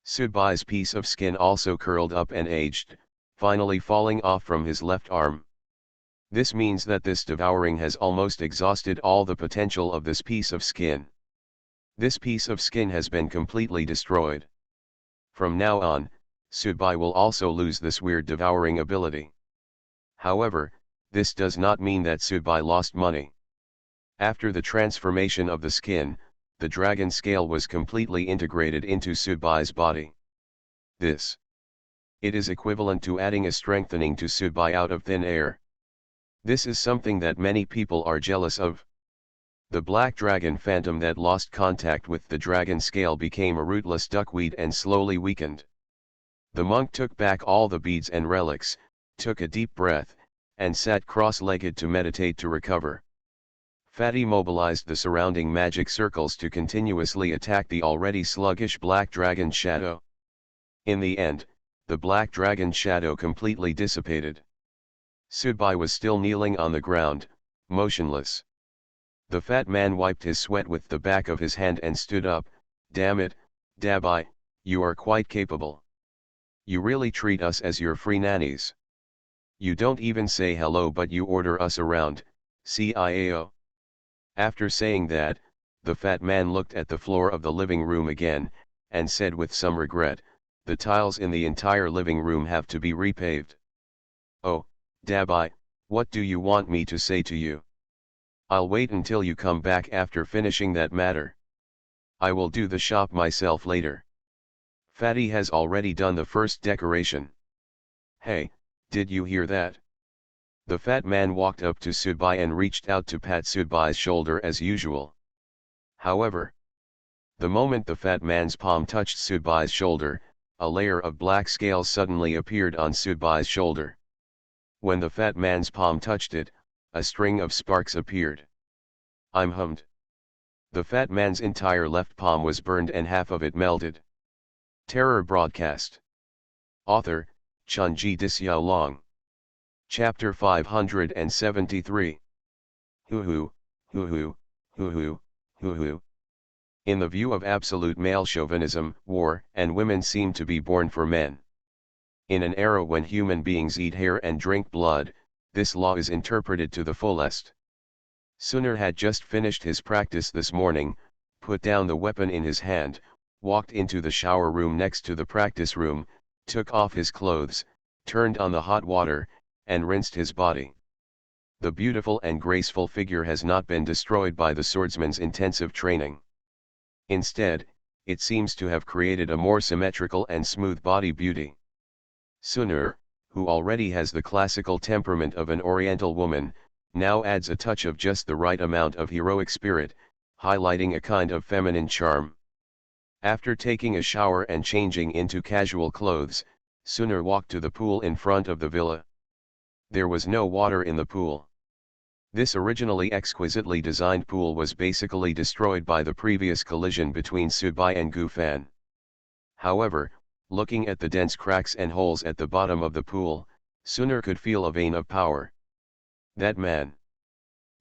Subai's piece of skin also curled up and aged, finally falling off from his left arm. This means that this devouring has almost exhausted all the potential of this piece of skin. This piece of skin has been completely destroyed. From now on, Subai will also lose this weird devouring ability. However, this does not mean that Subai lost money. After the transformation of the skin, the dragon scale was completely integrated into Subai's body. It is equivalent to adding a strengthening to Subai out of thin air. This is something that many people are jealous of. The black dragon phantom that lost contact with the dragon scale became a rootless duckweed and slowly weakened. The monk took back all the beads and relics, took a deep breath, and sat cross-legged to meditate to recover. Fatty mobilized the surrounding magic circles to continuously attack the already sluggish black dragon shadow. In the end, the black dragon shadow completely dissipated. Sudbai was still kneeling on the ground, motionless. The fat man wiped his sweat with the back of his hand and stood up. "Damn it, Dabai, you are quite capable. You really treat us as your free nannies. You don't even say hello but you order us around, CIAO. After saying that, the fat man looked at the floor of the living room again, and said with some regret, "The tiles in the entire living room have to be repaved." "Oh, Dabai, what do you want me to say to you? I'll wait until you come back after finishing that matter. I will do the shop myself later. Fatty has already done the first decoration." "Hey, did you hear that?" The fat man walked up to Sudbai and reached out to pat Sudbai's shoulder as usual. However, the moment the fat man's palm touched Sudbai's shoulder, a layer of black scales suddenly appeared on Sudbai's shoulder. When the fat man's palm touched it, a string of sparks appeared. "I'm hummed." The fat man's entire left palm was burned and half of it melted. Terror broadcast. Author, Chunji Dixiaolong. Chapter 573. Hoo-hoo, hoo-hoo, hoo-hoo, hoo-hoo. In the view of absolute male chauvinism, war and women seem to be born for men. In an era when human beings eat hair and drink blood, this law is interpreted to the fullest. Suner had just finished his practice this morning, put down the weapon in his hand, walked into the shower room next to the practice room, took off his clothes, turned on the hot water, and rinsed his body. The beautiful and graceful figure has not been destroyed by the swordsman's intensive training. Instead, it seems to have created a more symmetrical and smooth body beauty. Suner, who already has the classical temperament of an Oriental woman, now adds a touch of just the right amount of heroic spirit, highlighting a kind of feminine charm. After taking a shower and changing into casual clothes, Suner walked to the pool in front of the villa. There was no water in the pool. This originally exquisitely designed pool was basically destroyed by the previous collision between Sudbai and Gufan. However, looking at the dense cracks and holes at the bottom of the pool, Suner could feel a vein of power. That man.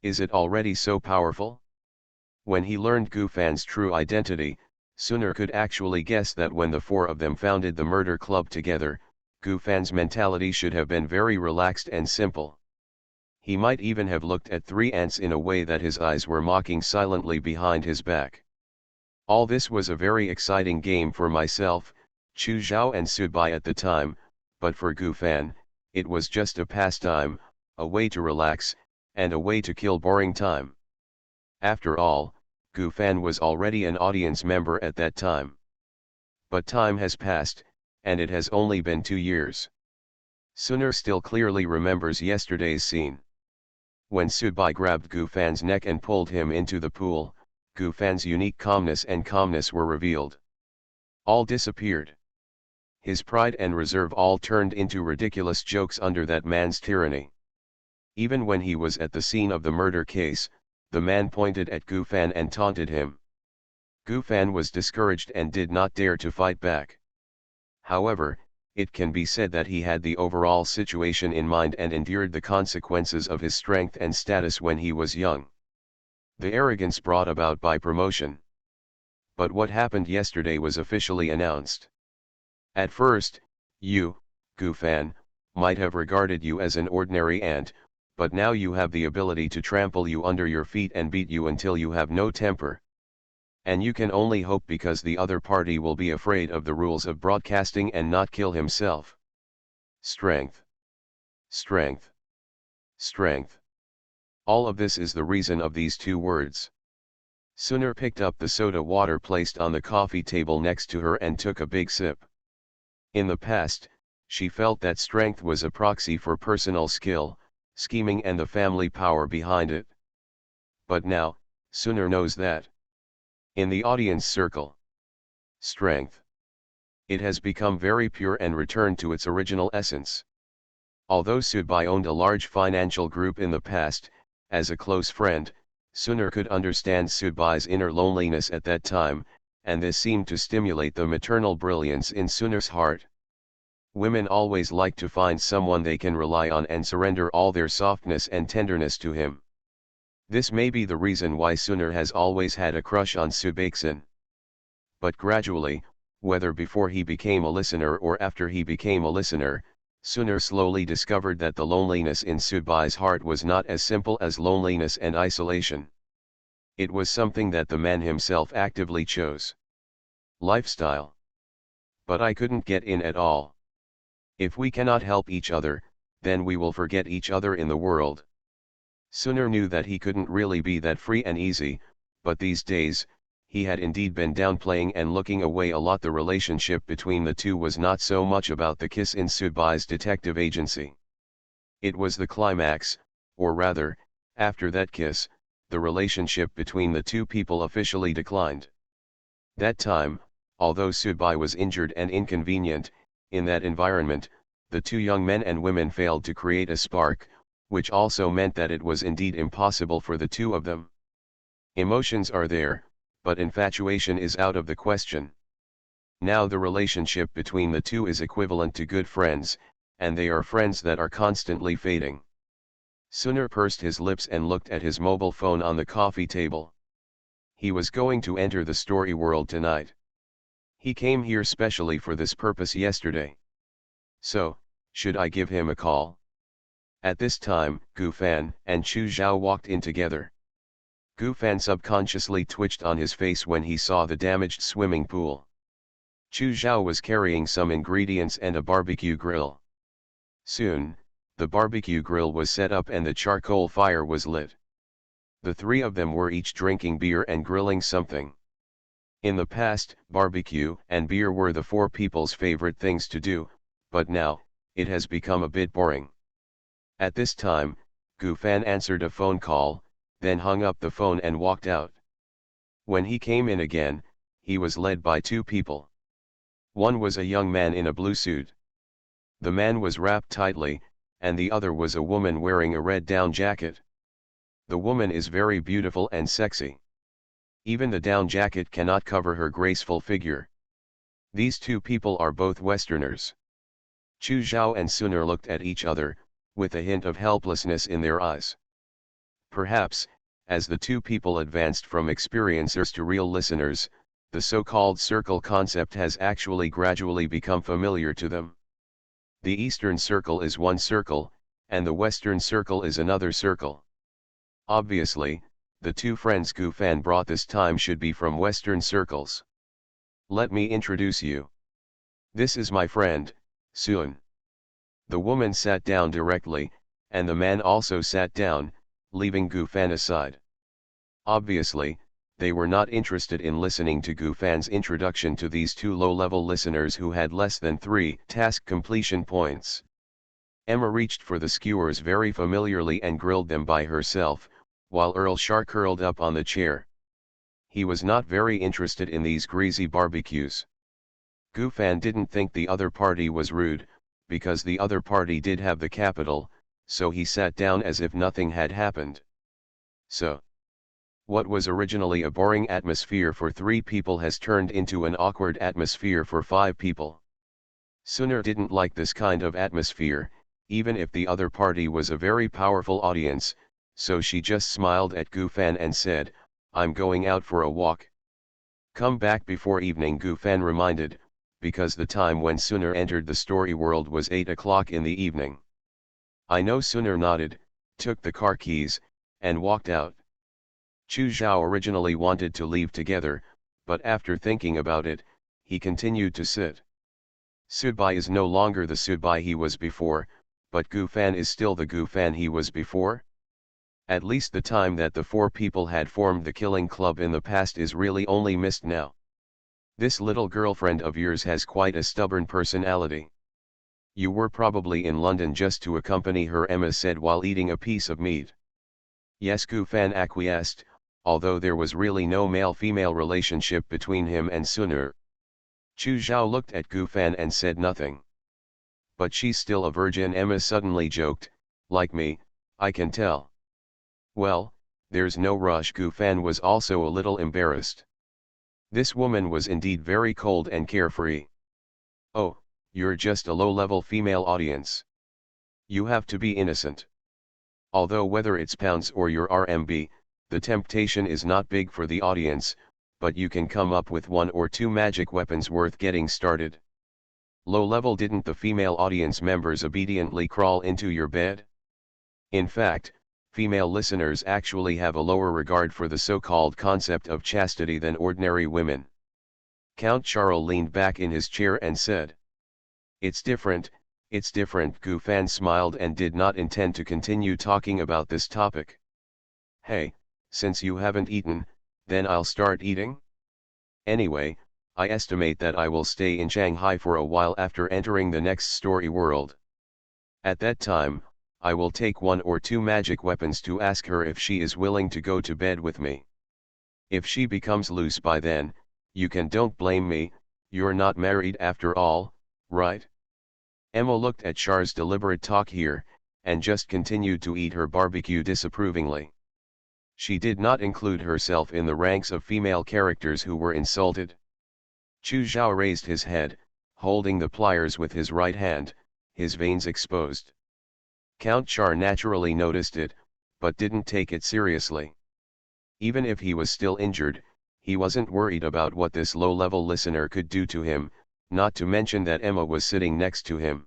Is it already so powerful? When he learned Gufan's true identity, Suner could actually guess that when the four of them founded the murder club together, Gufan's mentality should have been very relaxed and simple. He might even have looked at three ants in a way that his eyes were mocking silently behind his back. All this was a very exciting game for myself, Chu Zhao and Sudbai at the time, but for Gufan, it was just a pastime, a way to relax, and a way to kill boring time. After all, Gufan was already an audience member at that time. But time has passed, and it has only been 2 years. Suner still clearly remembers yesterday's scene. When Sudbai grabbed Gufan's neck and pulled him into the pool, Gufan's unique calmness and calmness were revealed. All disappeared. His pride and reserve all turned into ridiculous jokes under that man's tyranny. Even when he was at the scene of the murder case, the man pointed at Gufan and taunted him. Gufan was discouraged and did not dare to fight back. However, it can be said that he had the overall situation in mind and endured the consequences of his strength and status when he was young. The arrogance brought about by promotion. But what happened yesterday was officially announced. At first, you, Gufan, might have regarded you as an ordinary ant, but now you have the ability to trample you under your feet and beat you until you have no temper. And you can only hope because the other party will be afraid of the rules of broadcasting and not kill himself. Strength. Strength. Strength. All of this is the reason of these 2 words. Suner picked up the soda water placed on the coffee table next to her and took a big sip. In the past, she felt that strength was a proxy for personal skill, scheming and the family power behind it. But now, Sooner knows that. In the audience circle. Strength. It has become very pure and returned to its original essence. Although Sudbai owned a large financial group in the past, as a close friend, Sooner could understand Sudbai's inner loneliness at that time, and this seemed to stimulate the maternal brilliance in Sooner's heart. Women always like to find someone they can rely on and surrender all their softness and tenderness to him. This may be the reason why Sooner has always had a crush on Subaikson. But gradually, whether before he became a listener or after he became a listener, Sooner slowly discovered that the loneliness in Sudbai's heart was not as simple as loneliness and isolation. It was something that the man himself actively chose. Lifestyle. But I couldn't get in at all. If we cannot help each other, then we will forget each other in the world. Sooner knew that he couldn't really be that free and easy, but these days, he had indeed been downplaying and looking away a lot. The relationship between the two was not so much about the kiss in Sudbai's detective agency. It was the climax, or rather, after that kiss, the relationship between the two people officially declined. That time, although Sudbai was injured and inconvenient, in that environment, the two young men and women failed to create a spark, which also meant that it was indeed impossible for the two of them. Emotions are there, but infatuation is out of the question. Now the relationship between the two is equivalent to good friends, and they are friends that are constantly fading. Sooner pursed his lips and looked at his mobile phone on the coffee table. He was going to enter the story world tonight. He came here specially for this purpose yesterday. So, should I give him a call? At this time, Gu Fan and Chu Zhao walked in together. Gu Fan subconsciously twitched on his face when he saw the damaged swimming pool. Chu Zhao was carrying some ingredients and a barbecue grill. Soon, the barbecue grill was set up and the charcoal fire was lit. The three of them were each drinking beer and grilling something. In the past, barbecue and beer were the four people's favorite things to do, but now, it has become a bit boring. At this time, Gu Fan answered a phone call, then hung up the phone and walked out. When he came in again, he was led by two people. One was a young man in a blue suit. The man was wrapped tightly, and the other was a woman wearing a red down jacket. The woman is very beautiful and sexy. Even the down jacket cannot cover her graceful figure. These two people are both Westerners. Chu Zhao and Sooner looked at each other, with a hint of helplessness in their eyes. Perhaps, as the two people advanced from experiencers to real listeners, the so-called circle concept has actually gradually become familiar to them. The Eastern Circle is one circle, and the Western Circle is another circle. Obviously, the two friends Gu Fan brought this time should be from Western circles. Let me introduce you. This is my friend, Soon. The woman sat down directly, and the man also sat down, leaving Gu Fan aside. Obviously, they were not interested in listening to Gu Fan's introduction to these two low-level listeners who had less than 3 task completion points. Emma reached for the skewers very familiarly and grilled them by herself, while Earl Shar curled up on the chair. He was not very interested in these greasy barbecues. Gu Fan didn't think the other party was rude, because the other party did have the capital, so he sat down as if nothing had happened. So, what was originally a boring atmosphere for 3 people has turned into an awkward atmosphere for 5 people. Sooner didn't like this kind of atmosphere, even if the other party was a very powerful audience, so she just smiled at Gu Fan and said, "I'm going out for a walk." "Come back before evening," Gu Fan reminded, because the time when Sooner entered the story world was 8 o'clock in the evening. "I know." Sooner nodded, took the car keys, and walked out. Chu Zhao originally wanted to leave together, but after thinking about it, he continued to sit. Sudbai is no longer the Sudbai he was before, but Gu Fan is still the Gu Fan he was before. At least the time that the 4 people had formed the killing club in the past is really only missed now. "This little girlfriend of yours has quite a stubborn personality. You were probably in London just to accompany her," Emma said while eating a piece of meat. "Yes," Gu Fan acquiesced, although there was really no male-female relationship between him and Sunur. Chu Zhao looked at Gu Fan and said nothing. But she's still a virgin, Emma suddenly joked, like me, I can tell. Well, there's no rush. Gu Fan was also a little embarrassed. This woman was indeed very cold and carefree. Oh, you're just a low-level female audience. You have to be innocent. Although whether it's pounds or your RMB, the temptation is not big for the audience, but you can come up with 1 or 2 magic weapons worth getting started. Low level, didn't the female audience members obediently crawl into your bed? In fact, female listeners actually have a lower regard for the so-called concept of chastity than ordinary women. Count Charles leaned back in his chair and said, It's different. Gu Fan smiled and did not intend to continue talking about this topic. Hey, since you haven't eaten, then I'll start eating? Anyway, I estimate that I will stay in Shanghai for a while after entering the next story world. At that time, I will take 1 or 2 magic weapons to ask her if she is willing to go to bed with me. If she becomes loose by then, don't blame me, you're not married after all, right? Emma looked at Char's deliberate talk here, and just continued to eat her barbecue disapprovingly. She did not include herself in the ranks of female characters who were insulted. Chu Zhao raised his head, holding the pliers with his right hand, his veins exposed. Count Char naturally noticed it, but didn't take it seriously. Even if he was still injured, he wasn't worried about what this low-level listener could do to him, not to mention that Emma was sitting next to him.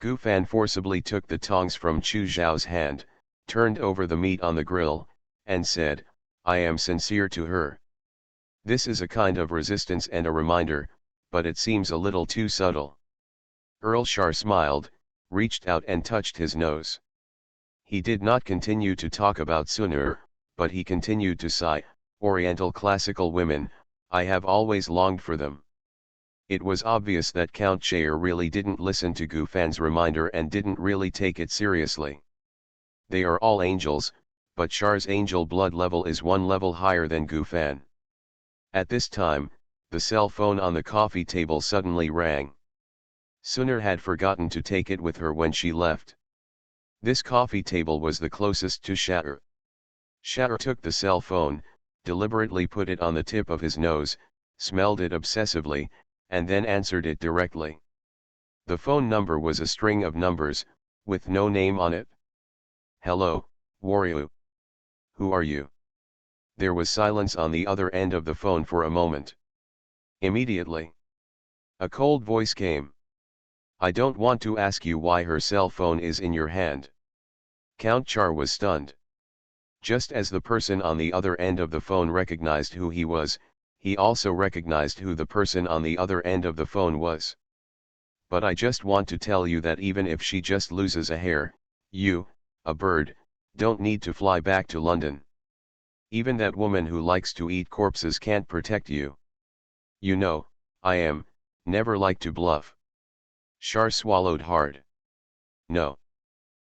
Gu Fan forcibly took the tongs from Chu Zhao's hand, turned over the meat on the grill, and said, I am sincere to her. This is a kind of resistance and a reminder, but it seems a little too subtle. Earl Shar smiled, reached out and touched his nose. He did not continue to talk about Sunur, but he continued to sigh, Oriental classical women, I have always longed for them. It was obvious that Count Chair really didn't listen to Gu Fan's reminder and didn't really take it seriously. They are all angels, but Char's angel blood level is 1 level higher than Gu Fan. At this time, the cell phone on the coffee table suddenly rang. Sunur had forgotten to take it with her when she left. This coffee table was the closest to Shatter. Shatter took the cell phone, deliberately put it on the tip of his nose, smelled it obsessively, and then answered it directly. The phone number was a string of numbers, with no name on it. Hello, Waryu. Who are you? There was silence on the other end of the phone for a moment. Immediately, a cold voice came. I don't want to ask you why her cell phone is in your hand. Count Char was stunned. Just as the person on the other end of the phone recognized who he was, he also recognized who the person on the other end of the phone was. But I just want to tell you that even if she just loses a hair, you, a bird, don't need to fly back to London. Even that woman who likes to eat corpses can't protect you. You know, never like to bluff. Shar swallowed hard. No.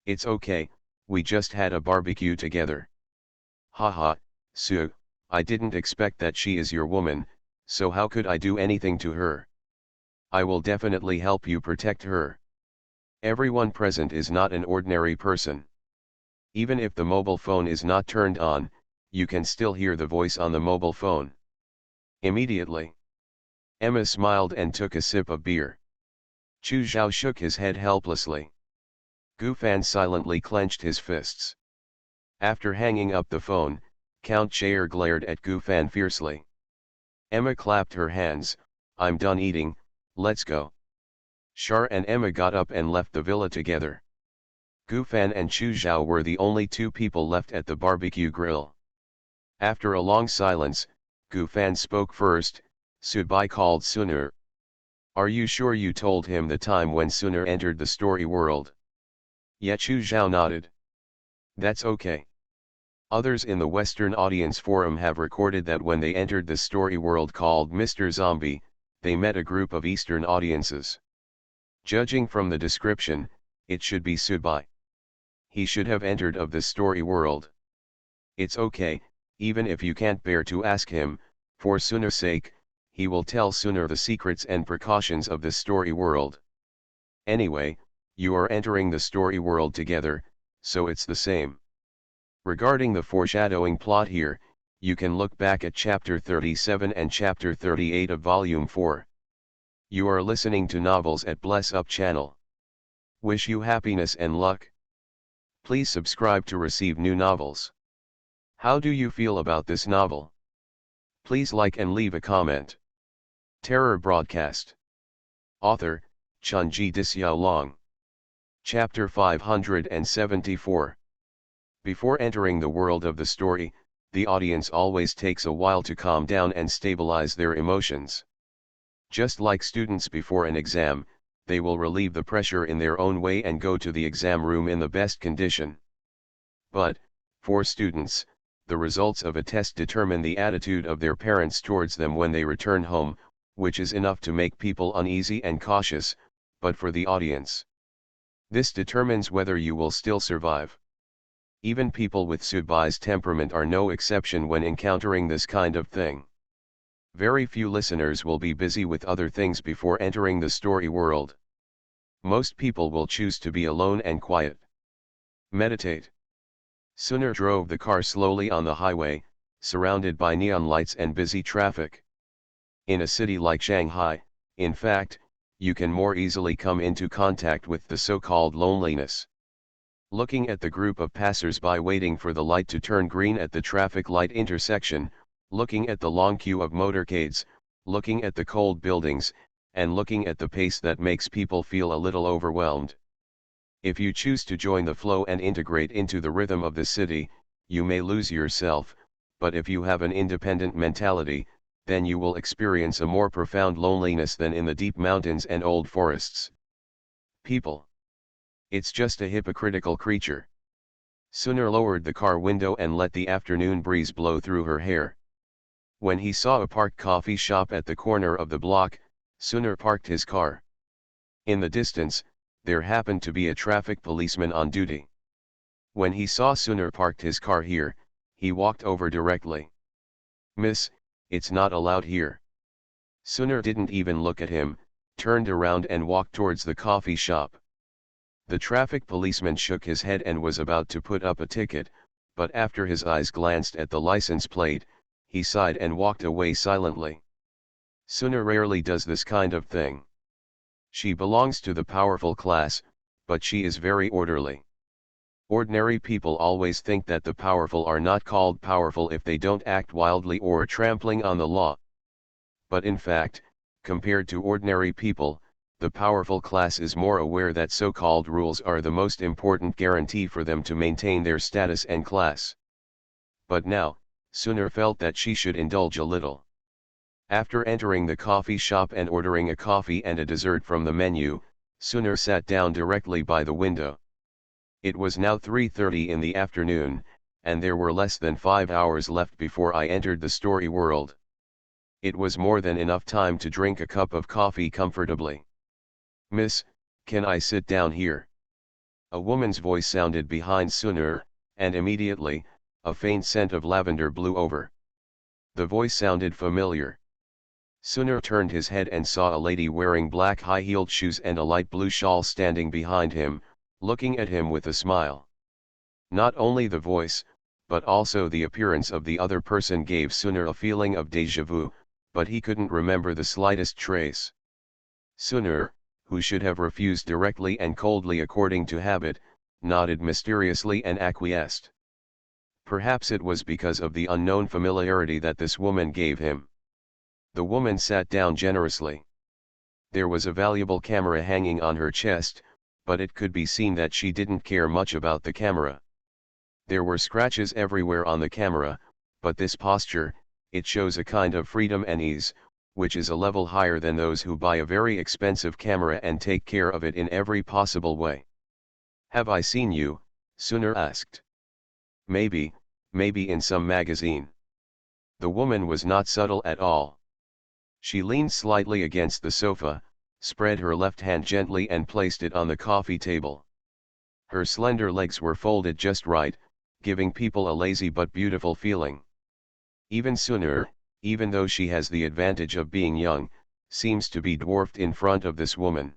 It's okay, we just had a barbecue together. Haha, Sue, I didn't expect that she is your woman, so how could I do anything to her? I will definitely help you protect her. Everyone present is not an ordinary person. Even if the mobile phone is not turned on, you can still hear the voice on the mobile phone. Immediately, Emma smiled and took a sip of beer. Chu Zhao shook his head helplessly. Gu Fan silently clenched his fists. After hanging up the phone, Count Chair glared at Gu Fan fiercely. Emma clapped her hands, I'm done eating, let's go. Shar and Emma got up and left the villa together. Gu Fan and Chu Zhao were the only 2 people left at the barbecue grill. After a long silence, Gu Fan spoke first. Subai called Sunur. Are you sure you told him the time when Sunur entered the story world? Yeah, Chu Zhao nodded. That's okay. Others in the Western audience forum have recorded that when they entered the story world called Mr. Zombie, they met a group of Eastern audiences. Judging from the description, it should be Subai. He should have entered of the story world. It's okay, Even if you can't bear to ask him, for Sunur's sake, he will tell Sunur the secrets and precautions of this story world. Anyway, you are entering the story world together, so it's the same. Regarding the foreshadowing plot here, you can look back at chapter 37 and chapter 38 of volume 4. You are listening to Novels at Bless Up channel. Wish you happiness and luck. Please subscribe to receive new novels. How do you feel about this novel? Please like and leave a comment. Terror Broadcast. Author, Chunji Disyao. Chapter 574. Before entering the world of the story, the audience always takes a while to calm down and stabilize their emotions. Just like students before an exam, they will relieve the pressure in their own way and go to the exam room in the best condition. But, for students, the results of a test determine the attitude of their parents towards them when they return home, which is enough to make people uneasy and cautious, but for the audience, this determines whether you will still survive. Even people with Subai's temperament are no exception when encountering this kind of thing. Very few listeners will be busy with other things before entering the story world. Most people will choose to be alone and quiet. Meditate. Sunur drove the car slowly on the highway, surrounded by neon lights and busy traffic. In a city like Shanghai, in fact, you can more easily come into contact with the so-called loneliness. Looking at the group of passers-by waiting for the light to turn green at the traffic light intersection, looking at the long queue of motorcades, looking at the cold buildings, and looking at the pace that makes people feel a little overwhelmed. If you choose to join the flow and integrate into the rhythm of the city, you may lose yourself, but if you have an independent mentality, then you will experience a more profound loneliness than in the deep mountains and old forests. People. It's just a hypocritical creature. Sunur lowered the car window and let the afternoon breeze blow through her hair. When he saw a parked coffee shop at the corner of the block, Sunur parked his car. In the distance, there happened to be a traffic policeman on duty. When he saw Sunur parked his car here, he walked over directly. "Miss, it's not allowed here." Sunur didn't even look at him, turned around and walked towards the coffee shop. The traffic policeman shook his head and was about to put up a ticket, but after his eyes glanced at the license plate, he sighed and walked away silently. Sunur rarely does this kind of thing. She belongs to the powerful class, but she is very orderly. Ordinary people always think that the powerful are not called powerful if they don't act wildly or trampling on the law. But in fact, compared to ordinary people, the powerful class is more aware that so-called rules are the most important guarantee for them to maintain their status and class. But now, Sunur felt that she should indulge a little. After entering the coffee shop and ordering a coffee and a dessert from the menu, Sunur sat down directly by the window. It was now 3:30 in the afternoon, and there were less than 5 hours left before I entered the story world. It was more than enough time to drink a cup of coffee comfortably. "Miss, can I sit down here?" A woman's voice sounded behind Sunur, and immediately, a faint scent of lavender blew over. The voice sounded familiar. Sunur turned his head and saw a lady wearing black high-heeled shoes and a light blue shawl standing behind him, looking at him with a smile. Not only the voice, but also the appearance of the other person gave Sunur a feeling of déjà vu, but he couldn't remember the slightest trace. Sunur, who should have refused directly and coldly according to habit, nodded mysteriously and acquiesced. Perhaps it was because of the unknown familiarity that this woman gave him. The woman sat down generously. There was a valuable camera hanging on her chest, but it could be seen that she didn't care much about the camera. There were scratches everywhere on the camera, but this posture, it shows a kind of freedom and ease, which is a level higher than those who buy a very expensive camera and take care of it in every possible way. "Have I seen you?" Sunur asked. Maybe in some magazine." The woman was not subtle at all. She leaned slightly against the sofa, spread her left hand gently and placed it on the coffee table. Her slender legs were folded just right, giving people a lazy but beautiful feeling. Even Sunar, even though she has the advantage of being young, seems to be dwarfed in front of this woman.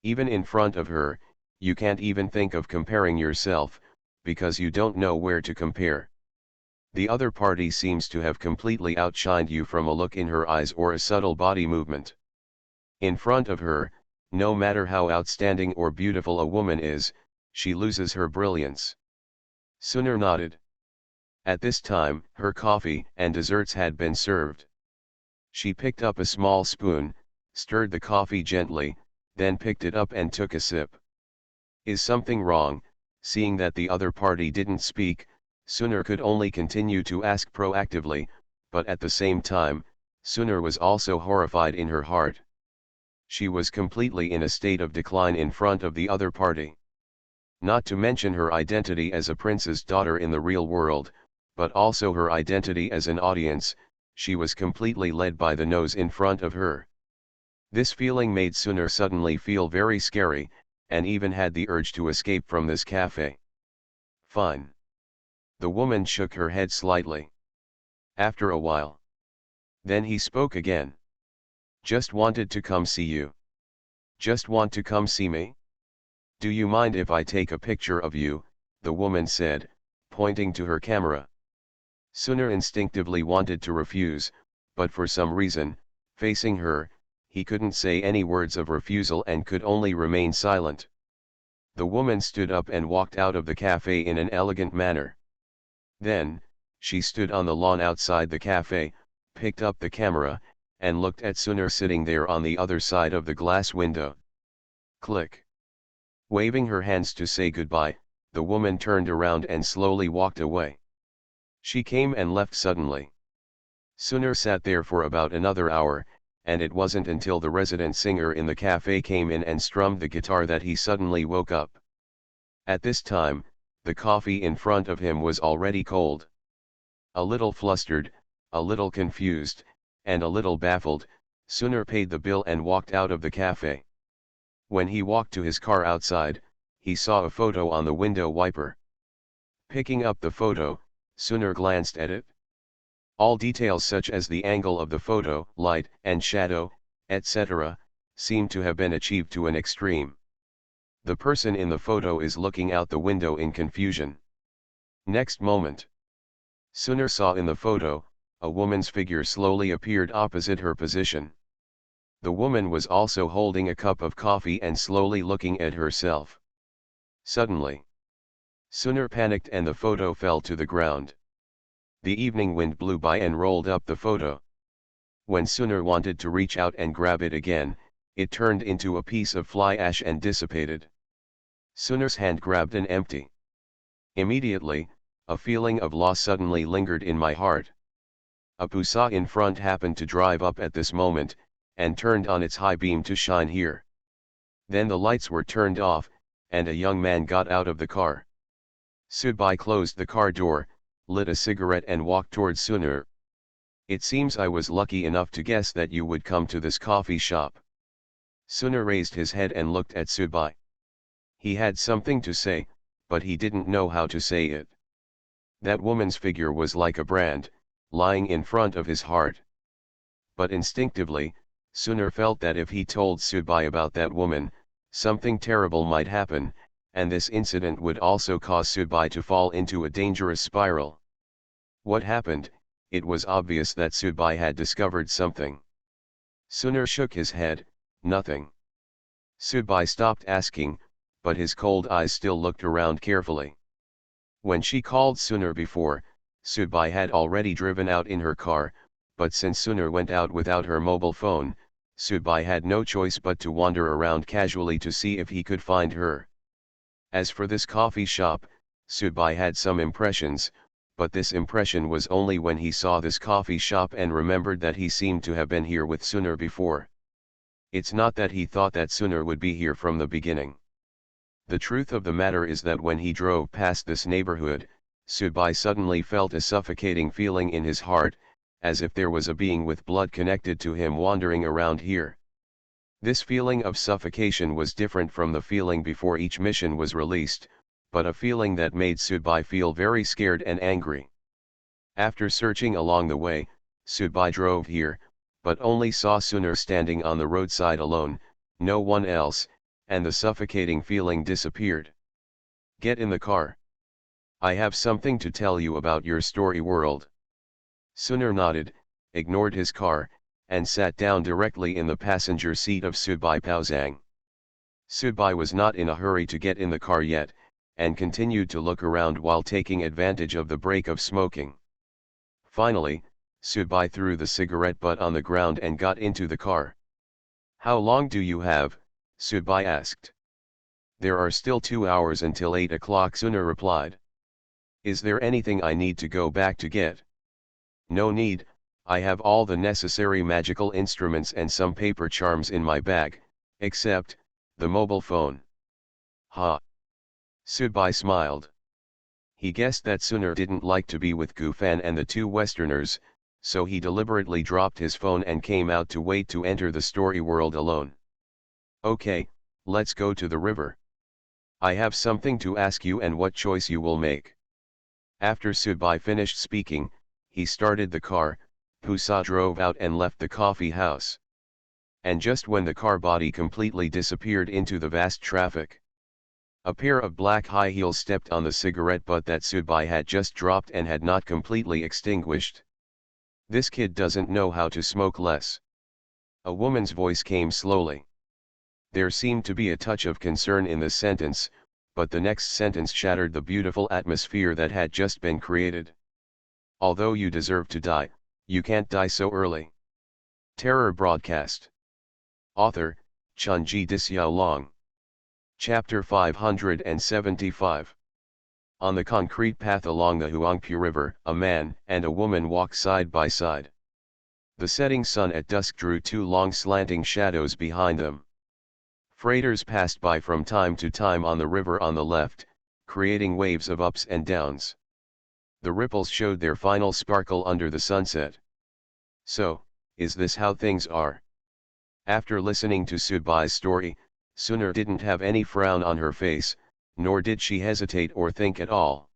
Even in front of her, you can't even think of comparing yourself, because you don't know where to compare. The other party seems to have completely outshined you from a look in her eyes or a subtle body movement. In front of her, no matter how outstanding or beautiful a woman is, she loses her brilliance. Sunar nodded. At this time, her coffee and desserts had been served. She picked up a small spoon, stirred the coffee gently, then picked it up and took a sip. Is something wrong? Seeing that the other party didn't speak, Sunar could only continue to ask proactively, but at the same time, Sunar was also horrified in her heart. She was completely in a state of decline in front of the other party. Not to mention her identity as a prince's daughter in the real world, but also her identity as an audience, she was completely led by the nose in front of her. This feeling made Sunar suddenly feel very scary, and even had the urge to escape from this cafe. Fine. The woman shook her head slightly. After a while. Then he spoke again. Just wanted to come see you. Just want to come see me? Do you mind if I take a picture of you? The woman said, pointing to her camera. Sunar instinctively wanted to refuse, but for some reason, facing her, he couldn't say any words of refusal and could only remain silent. The woman stood up and walked out of the cafe in an elegant manner. Then, she stood on the lawn outside the cafe, picked up the camera, and looked at Sunar sitting there on the other side of the glass window. Click. Waving her hands to say goodbye, the woman turned around and slowly walked away. She came and left suddenly. Sunar sat there for about another hour, and it wasn't until the resident singer in the cafe came in and strummed the guitar that he suddenly woke up. At this time, the coffee in front of him was already cold. A little flustered, a little confused, and a little baffled, Sunar paid the bill and walked out of the cafe. When he walked to his car outside, he saw a photo on the window wiper. Picking up the photo, Sunar glanced at it. All details such as the angle of the photo, light and shadow, etc., seem to have been achieved to an extreme. The person in the photo is looking out the window in confusion. Next moment, Sunar saw in the photo, a woman's figure slowly appeared opposite her position. The woman was also holding a cup of coffee and slowly looking at herself. Suddenly, Sunar panicked and the photo fell to the ground. The evening wind blew by and rolled up the photo. When Sunar wanted to reach out and grab it again, it turned into a piece of fly ash and dissipated. Sunar's hand grabbed an empty. Immediately, a feeling of loss suddenly lingered in my heart. A pusa in front happened to drive up at this moment, and turned on its high beam to shine here. Then the lights were turned off, and a young man got out of the car. Sudbai closed the car door, lit a cigarette and walked towards Sunar. It seems I was lucky enough to guess that you would come to this coffee shop. Sunar raised his head and looked at Sudbai. He had something to say, but he didn't know how to say it. That woman's figure was like a brand, lying in front of his heart. But instinctively, Sunar felt that if he told Sudbai about that woman, something terrible might happen, and this incident would also cause Sudbai to fall into a dangerous spiral. What happened? It was obvious that Sudbai had discovered something. Sunar shook his head, nothing. Sudbai stopped asking, but his cold eyes still looked around carefully. When she called Sunar before, Sudbai had already driven out in her car, but since Sunar went out without her mobile phone, Sudbai had no choice but to wander around casually to see if he could find her. As for this coffee shop, Sudbai had some impressions, but this impression was only when he saw this coffee shop and remembered that he seemed to have been here with Sunar before. It's not that he thought that Sunar would be here from the beginning. The truth of the matter is that when he drove past this neighborhood, Sudbai suddenly felt a suffocating feeling in his heart, as if there was a being with blood connected to him wandering around here. This feeling of suffocation was different from the feeling before each mission was released, but a feeling that made Sudbai feel very scared and angry. After searching along the way, Subai drove here, but only saw Sunar standing on the roadside alone, no one else, and the suffocating feeling disappeared. Get in the car. I have something to tell you about your story world. Sunar nodded, ignored his car, and sat down directly in the passenger seat of Subai Pausang. Subai was not in a hurry to get in the car yet, and continued to look around while taking advantage of the break of smoking. Finally, Subai threw the cigarette butt on the ground and got into the car. How long do you have? Subai asked. There are still 2 hours until 8 o'clock, Sunar replied. Is there anything I need to go back to get? No need, I have all the necessary magical instruments and some paper charms in my bag, except the mobile phone. Ha! Subai smiled. He guessed that Sunar didn't like to be with Gufan and the two Westerners, so he deliberately dropped his phone and came out to wait to enter the story world alone. Okay, let's go to the river. I have something to ask you and what choice you will make. After Subai finished speaking, he started the car, Pusa drove out and left the coffee house. And just when the car body completely disappeared into the vast traffic, a pair of black high heels stepped on the cigarette butt that Subai had just dropped and had not completely extinguished. This kid doesn't know how to smoke less. A woman's voice came slowly. There seemed to be a touch of concern in the sentence, but the next sentence shattered the beautiful atmosphere that had just been created. Although you deserve to die, you can't die so early. Terror Broadcast. Author, Chunji Disyao. Chapter 575. On the concrete path along the Huangpu River, a man and a woman walk side by side. The setting sun at dusk drew 2 long slanting shadows behind them. Freighters passed by from time to time on the river on the left, creating waves of ups and downs. The ripples showed their final sparkle under the sunset. So, is this how things are? After listening to Subai's story, Sunar didn't have any frown on her face, nor did she hesitate or think at all.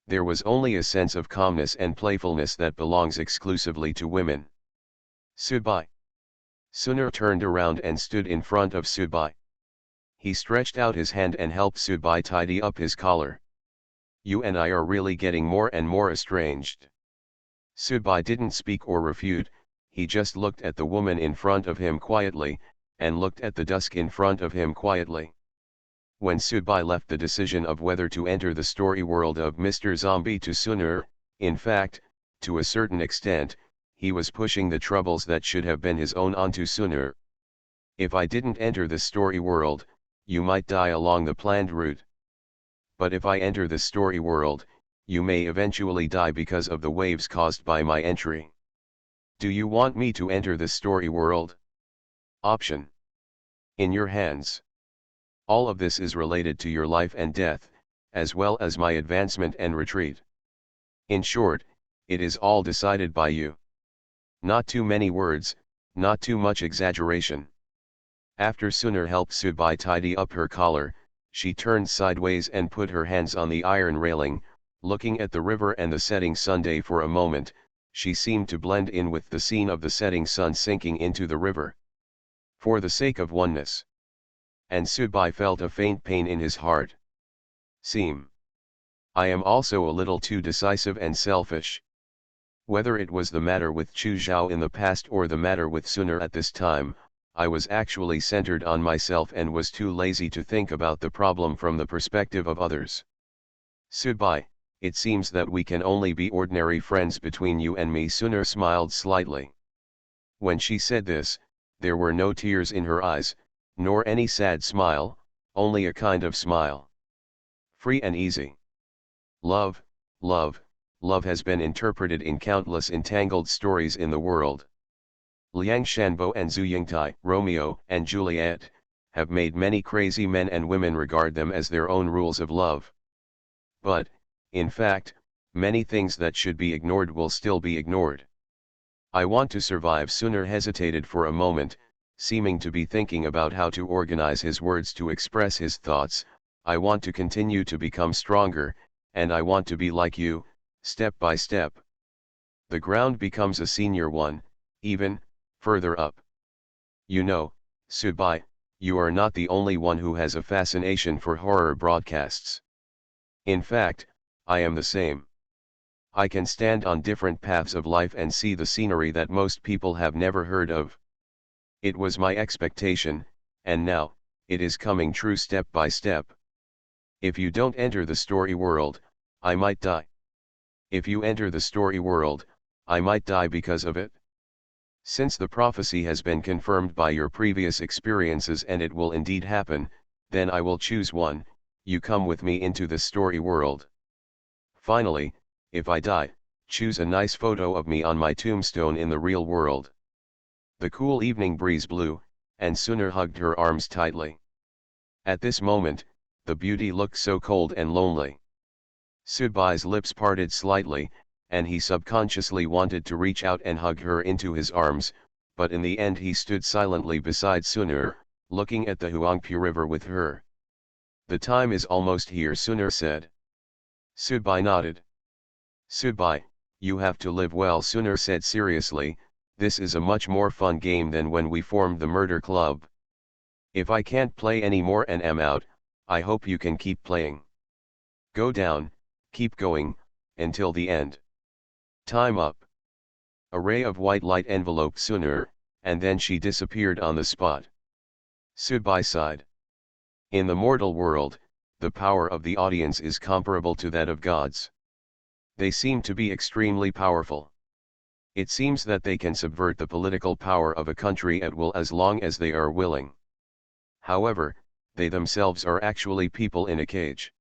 There was only a sense of calmness and playfulness that belongs exclusively to women. Subai. Sunar turned around and stood in front of Subai. He stretched out his hand and helped Subai tidy up his collar. You and I are really getting more and more estranged. Subai didn't speak or refute, he just looked at the woman in front of him quietly, and looked at the dusk in front of him quietly. When Subai left the decision of whether to enter the story world of Mr. Zombie to Sunar, in fact, to a certain extent, he was pushing the troubles that should have been his own onto Sunar. If I didn't enter the story world, you might die along the planned route. But if I enter the story world, you may eventually die because of the waves caused by my entry. Do you want me to enter the story world? Option. In your hands. All of this is related to your life and death, as well as my advancement and retreat. In short, it is all decided by you. Not too many words, not too much exaggeration. After Sunar helped Subai tidy up her collar, she turned sideways and put her hands on the iron railing, looking at the river and the setting sun. For a moment, she seemed to blend in with the scene of the setting sun sinking into the river. For the sake of oneness. And Subai felt a faint pain in his heart. I am also a little too decisive and selfish. Whether it was the matter with Chu Zhao in the past or the matter with Sunar at this time, I was actually centered on myself and was too lazy to think about the problem from the perspective of others. Subai, it seems that we can only be ordinary friends between you and me. Sunar smiled slightly. When she said this, there were no tears in her eyes, nor any sad smile, only a kind of smile. Free and easy. Love, love, love has been interpreted in countless entangled stories in the world. Liang Shanbo and Zhu Yingtai, Romeo and Juliet, have made many crazy men and women regard them as their own rules of love. But, in fact, many things that should be ignored will still be ignored. I want to survive. Sunar hesitated for a moment, seeming to be thinking about how to organize his words to express his thoughts. I want to continue to become stronger, and I want to be like you, step by step. The ground becomes a senior one, even further up. You know, Subai, you are not the only one who has a fascination for horror broadcasts. In fact, I am the same. I can stand on different paths of life and see the scenery that most people have never heard of. It was my expectation, and now, it is coming true step by step. If you don't enter the story world, I might die. If you enter the story world, I might die because of it. Since the prophecy has been confirmed by your previous experiences and it will indeed happen, then I will choose one, you come with me into the story world. Finally, if I die, choose a nice photo of me on my tombstone in the real world. The cool evening breeze blew, and Sunar hugged her arms tightly. At this moment, the beauty looked so cold and lonely. Subai's lips parted slightly, and he subconsciously wanted to reach out and hug her into his arms, but in the end he stood silently beside Sunar, looking at the Huangpu River with her. The time is almost here, Sunar said. Subai nodded. Subai, you have to live well, Sunar said seriously. This is a much more fun game than when we formed the murder club. If I can't play any more and am out, I hope you can keep playing. Go down, keep going, until the end. Time up. A ray of white light enveloped Sunar, and then she disappeared on the spot. Subai sighed. In the mortal world, the power of the audience is comparable to that of gods. They seem to be extremely powerful. It seems that they can subvert the political power of a country at will as long as they are willing. However, they themselves are actually people in a cage.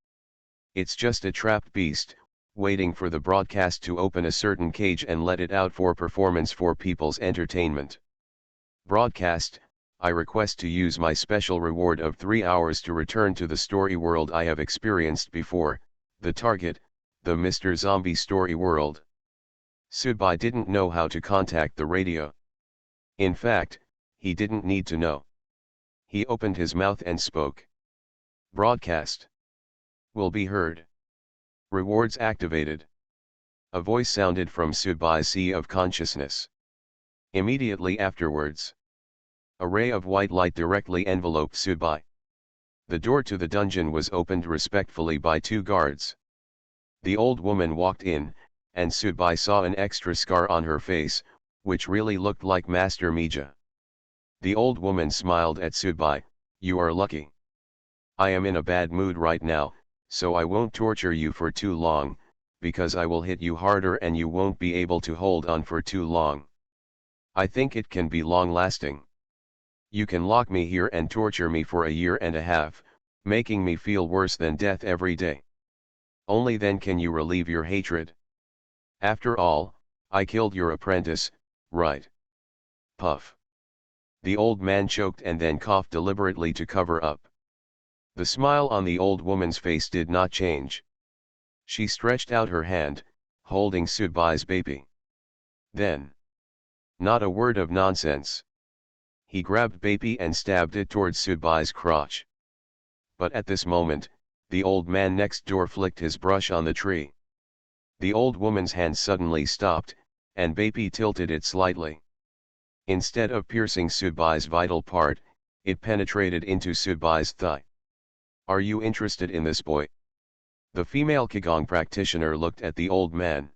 It's just a trapped beast, waiting for the broadcast to open a certain cage and let it out for performance for people's entertainment. Broadcast, I request to use my special reward of 3 hours to return to the story world I have experienced before, the target, the Mr. Zombie story world. Subai didn't know how to contact the radio. In fact, he didn't need to know. He opened his mouth and spoke. Broadcast. Will be heard. Rewards activated. A voice sounded from Subai's sea of consciousness. Immediately afterwards, a ray of white light directly enveloped Subai. The door to the dungeon was opened respectfully by 2 guards. The old woman walked in, and Subai saw an extra scar on her face, which really looked like Master Mija. The old woman smiled at Subai. You are lucky. I am in a bad mood right now, so I won't torture you for too long, because I will hit you harder and you won't be able to hold on for too long. I think it can be long-lasting. You can lock me here and torture me for 1.5 years, making me feel worse than death every day. Only then can you relieve your hatred. After all, I killed your apprentice, right? Puff. The old man choked and then coughed deliberately to cover up. The smile on the old woman's face did not change. She stretched out her hand, holding Subai's baby. Then, not a word of nonsense. He grabbed baby and stabbed it towards Subai's crotch. But at this moment, the old man next door flicked his brush on the tree. The old woman's hand suddenly stopped, and baby tilted it slightly. Instead of piercing Subai's vital part, it penetrated into Subai's thigh. Are you interested in this boy? The female Qigong practitioner looked at the old man.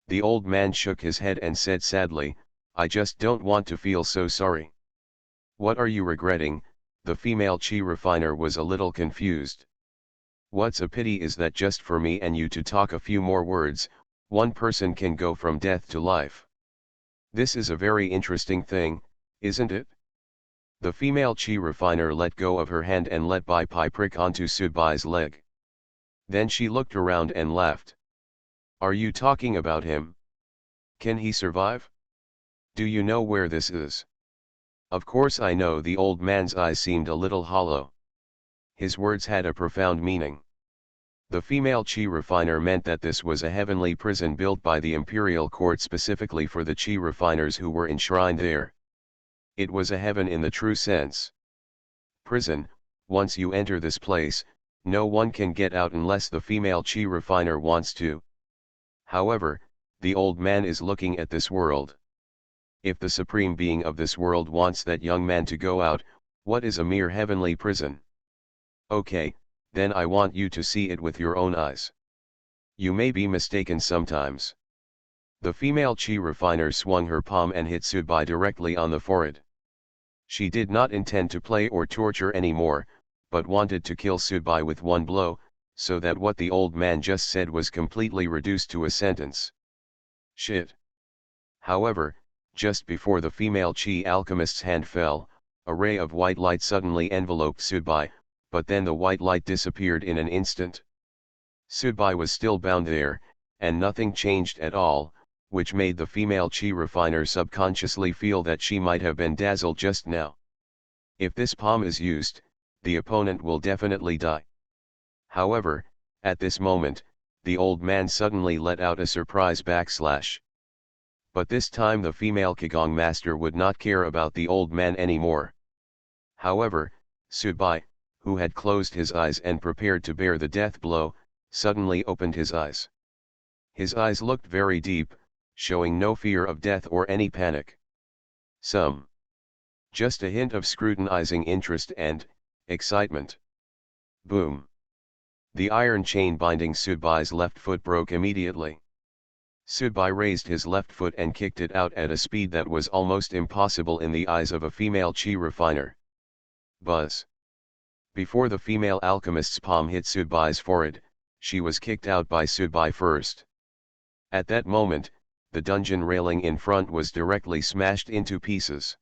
The old man shook his head and said sadly, I just don't want to feel so sorry. What are you regretting? The female Qi refiner was a little confused. What's a pity is that just for me and you to talk a few more words, one person can go from death to life. This is a very interesting thing, isn't it? The female Qi refiner let go of her hand and let Bai Pai prick onto Subai's leg. Then she looked around and laughed. Are you talking about him? Can he survive? Do you know where this is? Of course I know. The old man's eyes seemed a little hollow. His words had a profound meaning. The female Qi refiner meant that this was a heavenly prison built by the imperial court specifically for the Qi refiners who were enshrined there. It was a heaven in the true sense. Prison, once you enter this place, no one can get out unless the female Qi refiner wants to. However, the old man is looking at this world. If the supreme being of this world wants that young man to go out, what is a mere heavenly prison? Okay, then I want you to see it with your own eyes. You may be mistaken sometimes. The female chi refiner swung her palm and hit Subai directly on the forehead. She did not intend to play or torture anymore, but wanted to kill Subai with one blow, so that what the old man just said was completely reduced to a sentence. Shit. However, just before the female chi alchemist's hand fell, a ray of white light suddenly enveloped Subai, but then the white light disappeared in an instant. Subai was still bound there, and nothing changed at all, which made the female chi refiner subconsciously feel that she might have been dazzled just now. If this palm is used, the opponent will definitely die. However, at this moment, the old man suddenly let out a surprise backslash. But this time the female Qigong master would not care about the old man anymore. However, Subai, who had closed his eyes and prepared to bear the death blow, suddenly opened his eyes. His eyes looked very deep, showing no fear of death or any panic. Just a hint of scrutinizing interest and excitement. Boom. The iron chain binding Sudbai's left foot broke immediately. Sudbai raised his left foot and kicked it out at a speed that was almost impossible in the eyes of a female chi refiner. Buzz. Before the female alchemist's palm hit Sudbai's forehead, she was kicked out by Sudbai first. At that moment, the dungeon railing in front was directly smashed into pieces.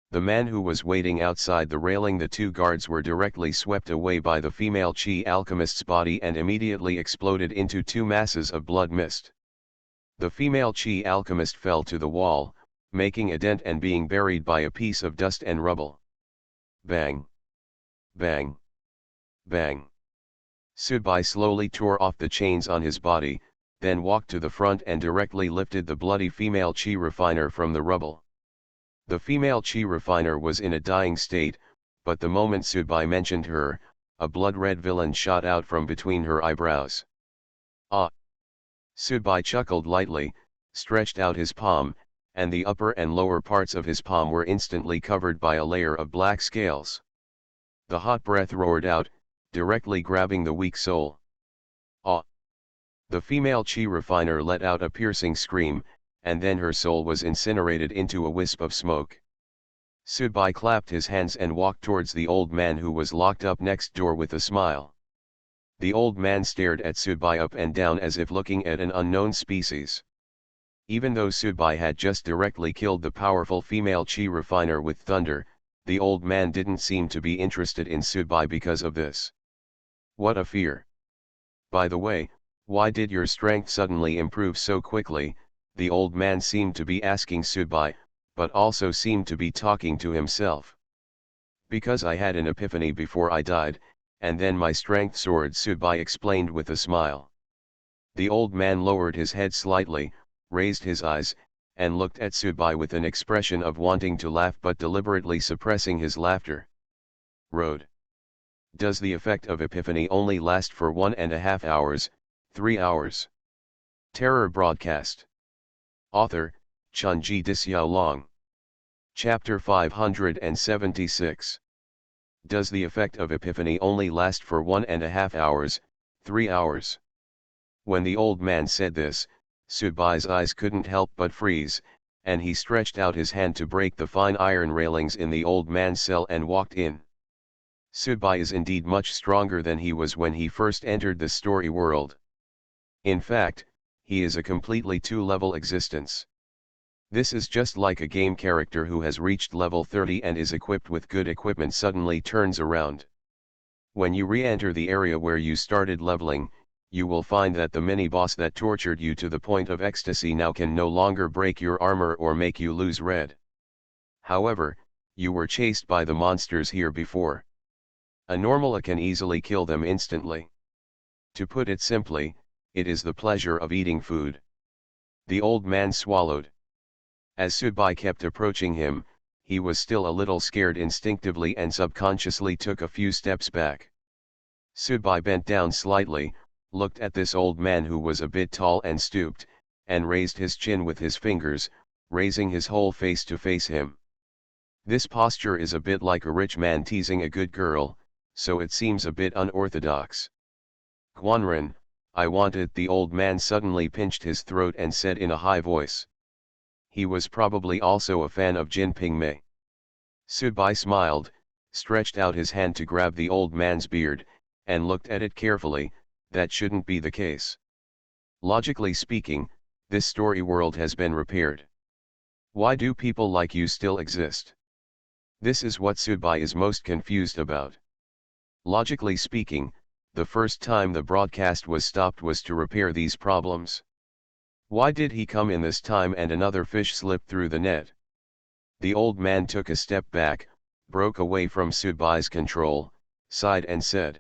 The man who was waiting outside the railing, the two guards were directly swept away by the female chi alchemist's body and immediately exploded into two masses of blood mist. The female chi alchemist fell to the wall, making a dent and being buried by a piece of dust and rubble. Bang! Bang! Bang! Sudbai slowly tore off the chains on his body, then walked to the front and directly lifted the bloody female chi refiner from the rubble. The female chi refiner was in a dying state, but the moment Sudbai mentioned her, a blood-red villain shot out from between her eyebrows. Ah! Sudbai chuckled lightly, stretched out his palm, and the upper and lower parts of his palm were instantly covered by a layer of black scales. The hot breath roared out, directly grabbing the weak soul. Ah! The female chi refiner let out a piercing scream, and then her soul was incinerated into a wisp of smoke. Sudbai clapped his hands and walked towards the old man who was locked up next door with a smile. The old man stared at Sudbai up and down as if looking at an unknown species. Even though Sudbai had just directly killed the powerful female chi refiner with thunder, the old man didn't seem to be interested in Sudbai because of this. What a fear! By the way, why did your strength suddenly improve so quickly? The old man seemed to be asking Sudbai, but also seemed to be talking to himself. Because I had an epiphany before I died, and then my strength soared, Sudbai explained with a smile. The old man lowered his head slightly, raised his eyes, and looked at Sudbai with an expression of wanting to laugh but deliberately suppressing his laughter. Road. Does the effect of epiphany only last for 1.5 hours, 3 hours? Terror broadcast. Author, Chunji Dixiaolong. Chapter 576. Does the effect of epiphany only last for 1.5 hours, 3 hours? When the old man said this, Sudbai's eyes couldn't help but freeze, and he stretched out his hand to break the fine iron railings in the old man's cell and walked in. Sudbai is indeed much stronger than he was when he first entered the story world. In fact, he is a completely two-level existence. This is just like a game character who has reached level 30 and is equipped with good equipment suddenly turns around. When you re-enter the area where you started leveling, you will find that the mini-boss that tortured you to the point of ecstasy now can no longer break your armor or make you lose red. However, you were chased by the monsters here before. A normala can easily kill them instantly. To put it simply, it is the pleasure of eating food. The old man swallowed. As Sudbai kept approaching him, he was still a little scared instinctively and subconsciously took a few steps back. Sudbai bent down slightly, looked at this old man who was a bit tall and stooped, and raised his chin with his fingers, raising his whole face to face him. This posture is a bit like a rich man teasing a good girl, so it seems a bit unorthodox. Guanren, I want it. The old man suddenly pinched his throat and said in a high voice. He was probably also a fan of Jin Pingmei. Subai smiled, stretched out his hand to grab the old man's beard, and looked at it carefully. That shouldn't be the case. Logically speaking, this story world has been repaired. Why do people like you still exist? This is what Subai is most confused about. Logically speaking, the first time the broadcast was stopped was to repair these problems. Why did he come in this time and another fish slipped through the net? The old man took a step back, broke away from Subai's control, sighed and said.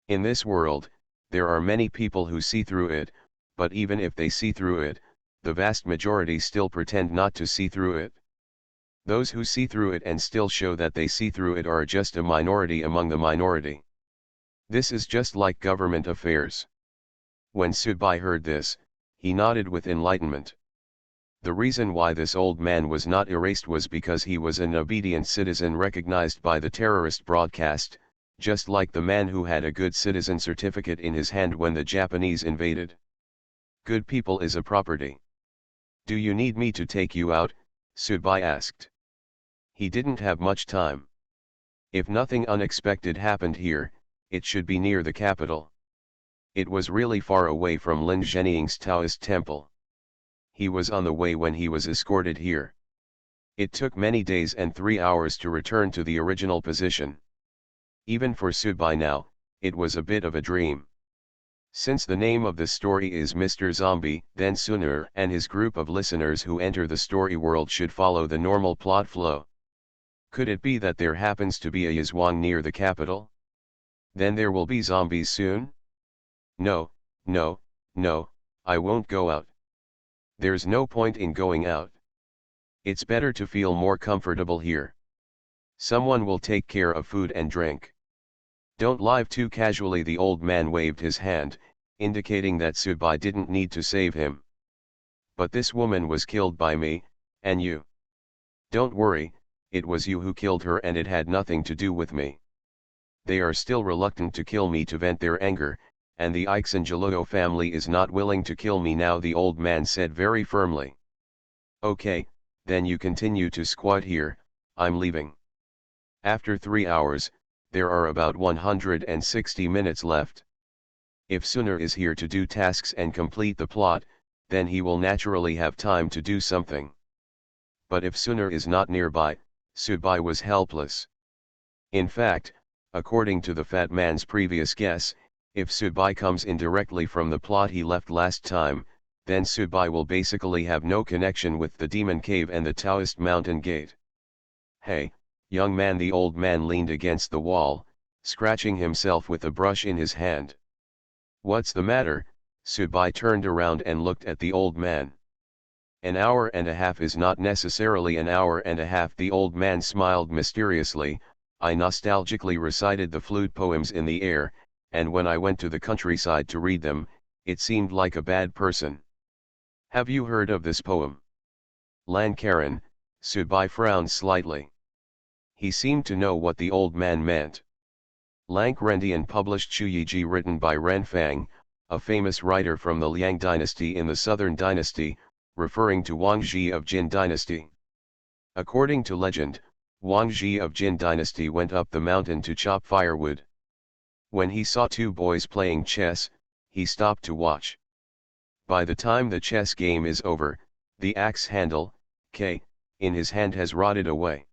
In this world, there are many people who see through it, but even if they see through it, the vast majority still pretend not to see through it. Those who see through it and still show that they see through it are just a minority among the minority. This is just like government affairs. When Subai heard this, he nodded with enlightenment. The reason why this old man was not erased was because he was an obedient citizen recognized by the terrorist broadcast, just like the man who had a good citizen certificate in his hand when the Japanese invaded. Good people is a property. Do you need me to take you out? Subai asked. He didn't have much time. If nothing unexpected happened here, it should be near the capital. It was really far away from Lin Zheniying's Taoist temple. He was on the way when he was escorted here. It took many days and 3 hours to return to the original position. Even for Subai now, it was a bit of a dream. Since the name of the story is Mr. Zombie, then Sunur and his group of listeners who enter the story world should follow the normal plot flow. Could it be that there happens to be a Yizhuang near the capital? Then there will be zombies soon? No, no, no, I won't go out. There's no point in going out. It's better to feel more comfortable here. Someone will take care of food and drink. Don't live too casually. The old man waved his hand, indicating that Subai didn't need to save him. But this woman was killed by me, and you. Don't worry, it was you who killed her and it had nothing to do with me. They are still reluctant to kill me to vent their anger, and the Ixangeluo family is not willing to kill me now, the old man said very firmly. Okay, then you continue to squat here, I'm leaving. After 3 hours, there are about 160 minutes left. If Sunur is here to do tasks and complete the plot, then he will naturally have time to do something. But if Sunur is not nearby, Subai was helpless. In fact, according to the fat man's previous guess, if Subai comes in directly from the plot he left last time, then Subai will basically have no connection with the demon cave and the Taoist mountain gate. Hey, young man, the old man leaned against the wall, scratching himself with a brush in his hand. What's the matter? Subai turned around and looked at the old man. An hour and a half is not necessarily an hour and a half. The old man smiled mysteriously. I nostalgically recited the flute poems in the air, and when I went to the countryside to read them, it seemed like a bad person. Have you heard of this poem? Lankaran, Subai frowned slightly. He seemed to know what the old man meant. Lankrendian published Chuyiji written by Renfang, a famous writer from the Liang dynasty in the southern dynasty, referring to Wang Zhi of Jin dynasty. According to legend, Wang Zhi of Jin dynasty went up the mountain to chop firewood. When he saw 2 boys playing chess, he stopped to watch. By the time the chess game is over, the axe handle, K, in his hand has rotted away.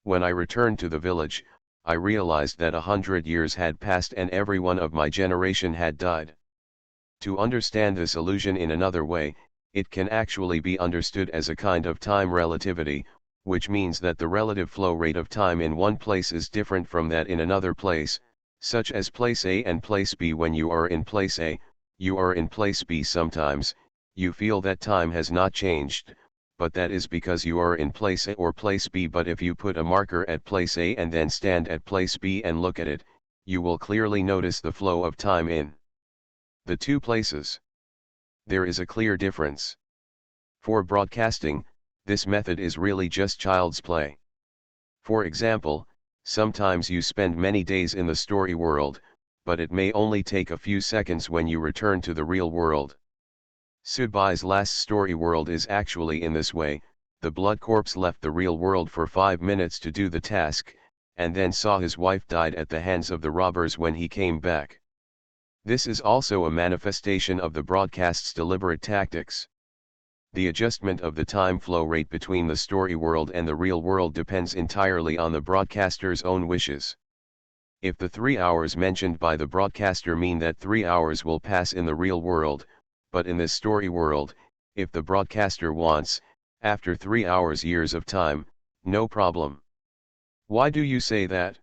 When I returned to the village, I realized that 100 years had passed and everyone of my generation had died. To understand this illusion in another way, it can actually be understood as a kind of time relativity, which means that the relative flow rate of time in one place is different from that in another place, such as place A and place B. When you are in place A, you are in place B. Sometimes, you feel that time has not changed, but that is because you are in place A or place B. But if you put a marker at place A and then stand at place B and look at it, you will clearly notice the flow of time in the 2 places. there is a clear difference. For broadcasting, this method is really just child's play. For example, sometimes you spend many days in the story world, but it may only take a few seconds when you return to the real world. Sudbai's last story world is actually in this way. The blood corpse left the real world for 5 minutes to do the task, and then saw his wife died at the hands of the robbers when he came back. This is also a manifestation of the broadcast's deliberate tactics. The adjustment of the time flow rate between the story world and the real world depends entirely on the broadcaster's own wishes. If the 3 hours mentioned by the broadcaster mean that 3 hours will pass in the real world, but in this story world, if the broadcaster wants, after 3 hours years of time, no problem. Why do you say that?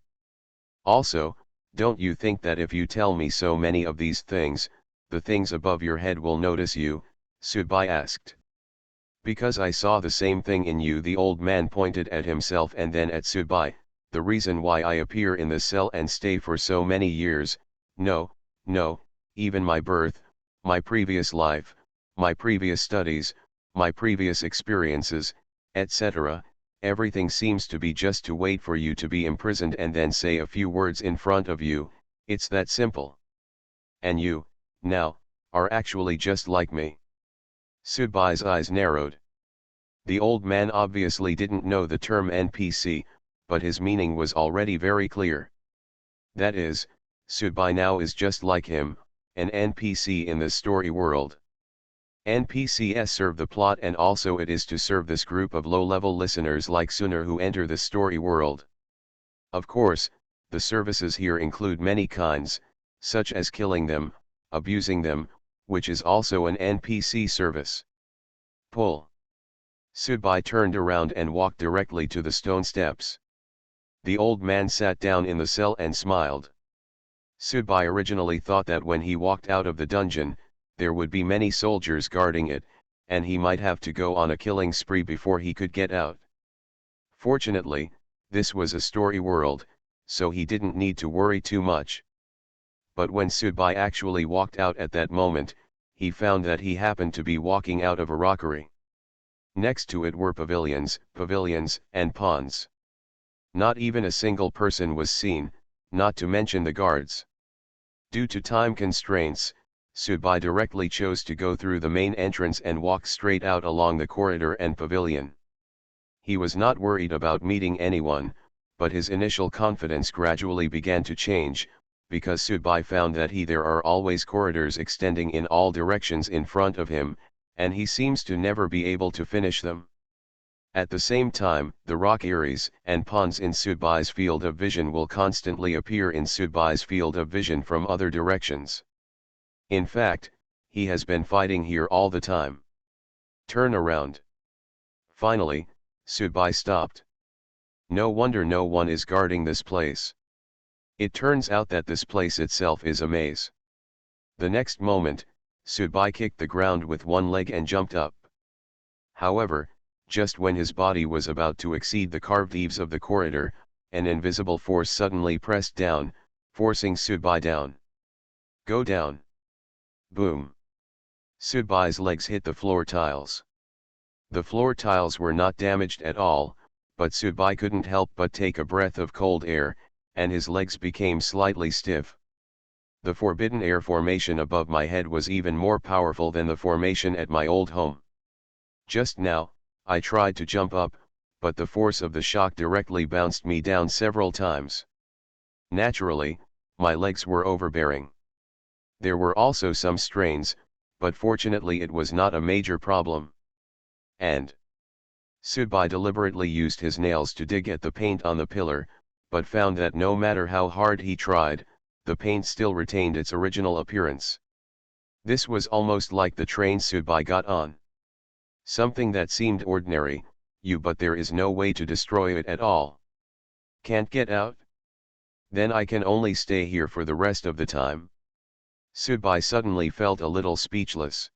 Also, don't you think that if you tell me so many of these things, the things above your head will notice you? Sudbai asked. Because I saw the same thing in you, the old man pointed at himself and then at Sudbai. The reason why I appear in this cell and stay for so many years, no, even my birth, my previous life, my previous studies, my previous experiences, etc., everything seems to be just to wait for you to be imprisoned and then say a few words in front of you. It's that simple. And you, now, are actually just like me. Sudbai's eyes narrowed. The old man obviously didn't know the term NPC, but his meaning was already very clear. That is, Sudbai now is just like him, an NPC in this story world. NPCs serve the plot, and also it is to serve this group of low-level listeners like Suner who enter the story world. Of course, the services here include many kinds, such as killing them, abusing them, which is also an NPC service. Pull. Sudbai turned around and walked directly to the stone steps. The old man sat down in the cell and smiled. Sudbai originally thought that when he walked out of the dungeon, there would be many soldiers guarding it, and he might have to go on a killing spree before he could get out. Fortunately, this was a story world, so he didn't need to worry too much. But when Sudbai actually walked out at that moment, he found that he happened to be walking out of a rockery. Next to it were pavilions, and ponds. Not even a single person was seen, not to mention the guards. Due to time constraints, Sudbai directly chose to go through the main entrance and walk straight out along the corridor and pavilion. He was not worried about meeting anyone, but his initial confidence gradually began to change, because Sudbai found that there are always corridors extending in all directions in front of him, and he seems to never be able to finish them. At the same time, the rockeries and ponds in Sudbai's field of vision will constantly appear in Sudbai's field of vision from other directions. In fact, he has been fighting here all the time. Turn around. Finally, Sudbai stopped. No wonder no one is guarding this place. It turns out that this place itself is a maze. The next moment, Sudbai kicked the ground with one leg and jumped up. However, just when his body was about to exceed the carved eaves of the corridor, an invisible force suddenly pressed down, forcing Sudbai down. Go down. Boom. Sudbai's legs hit the floor tiles. The floor tiles were not damaged at all, but Sudbai couldn't help but take a breath of cold air, and his legs became slightly stiff. The forbidden air formation above my head was even more powerful than the formation at my old home. Just now, I tried to jump up, but the force of the shock directly bounced me down several times. Naturally, my legs were overbearing. There were also some strains, but fortunately it was not a major problem. And Sudbai deliberately used his nails to dig at the paint on the pillar, but found that no matter how hard he tried, the paint still retained its original appearance. This was almost like the train Sudbai got on. Something that seemed ordinary, but there is no way to destroy it at all. Can't get out? Then I can only stay here for the rest of the time. Sudbai suddenly felt a little speechless.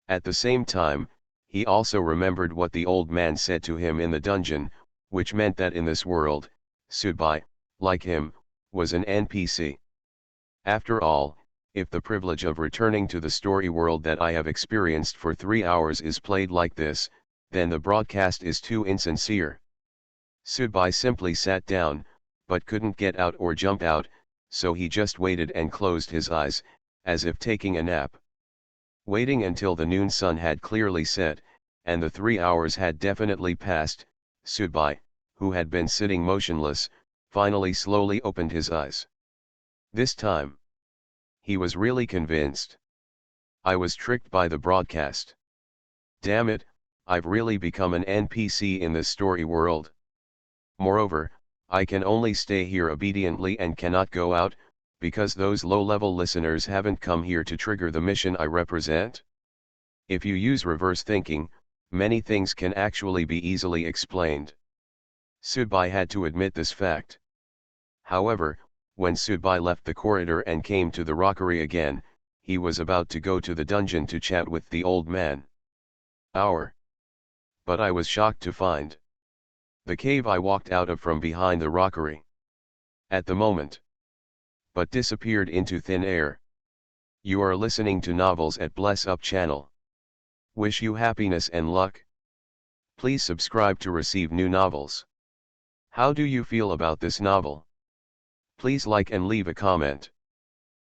At the same time, he also remembered what the old man said to him in the dungeon, which meant that in this world, Sudbai, like him, was an NPC. After all, If the privilege of returning to the story world that I have experienced for 3 hours is played like this, then the broadcast is too insincere. Subai simply sat down, but couldn't get out or jump out, so he just waited and closed his eyes, as if taking a nap. Waiting until the noon sun had clearly set, and the 3 hours had definitely passed, Subai, who had been sitting motionless, finally slowly opened his eyes. This time, he was really convinced. I was tricked by the broadcast. Damn it, I've really become an NPC in this story world. Moreover, I can only stay here obediently and cannot go out, because those low-level listeners haven't come here to trigger the mission I represent. If you use reverse thinking, many things can actually be easily explained. Subai had to admit this fact. However, when Subai left the corridor and came to the rockery again, he was about to go to the dungeon to chat with the old man. But I was shocked to find the cave I walked out of from behind the rockery. At the moment, but disappeared into thin air. You are listening to Novels at Bless Up channel. Wish you happiness and luck. Please subscribe to receive new novels. How do you feel about this novel? Please like and leave a comment.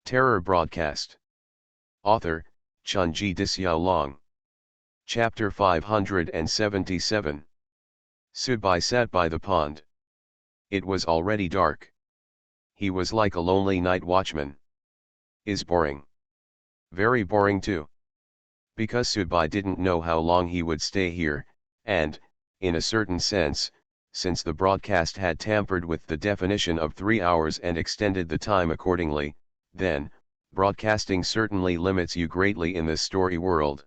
Terror Broadcast. Author, Chunji Disyao. Chapter 577. Subai sat by the pond. It was already dark. He was like a lonely night watchman. Is boring. Very boring too. Because Subai didn't know how long he would stay here, and, in a certain sense, since the broadcast had tampered with the definition of 3 hours and extended the time accordingly, then, broadcasting certainly limits you greatly in this story world.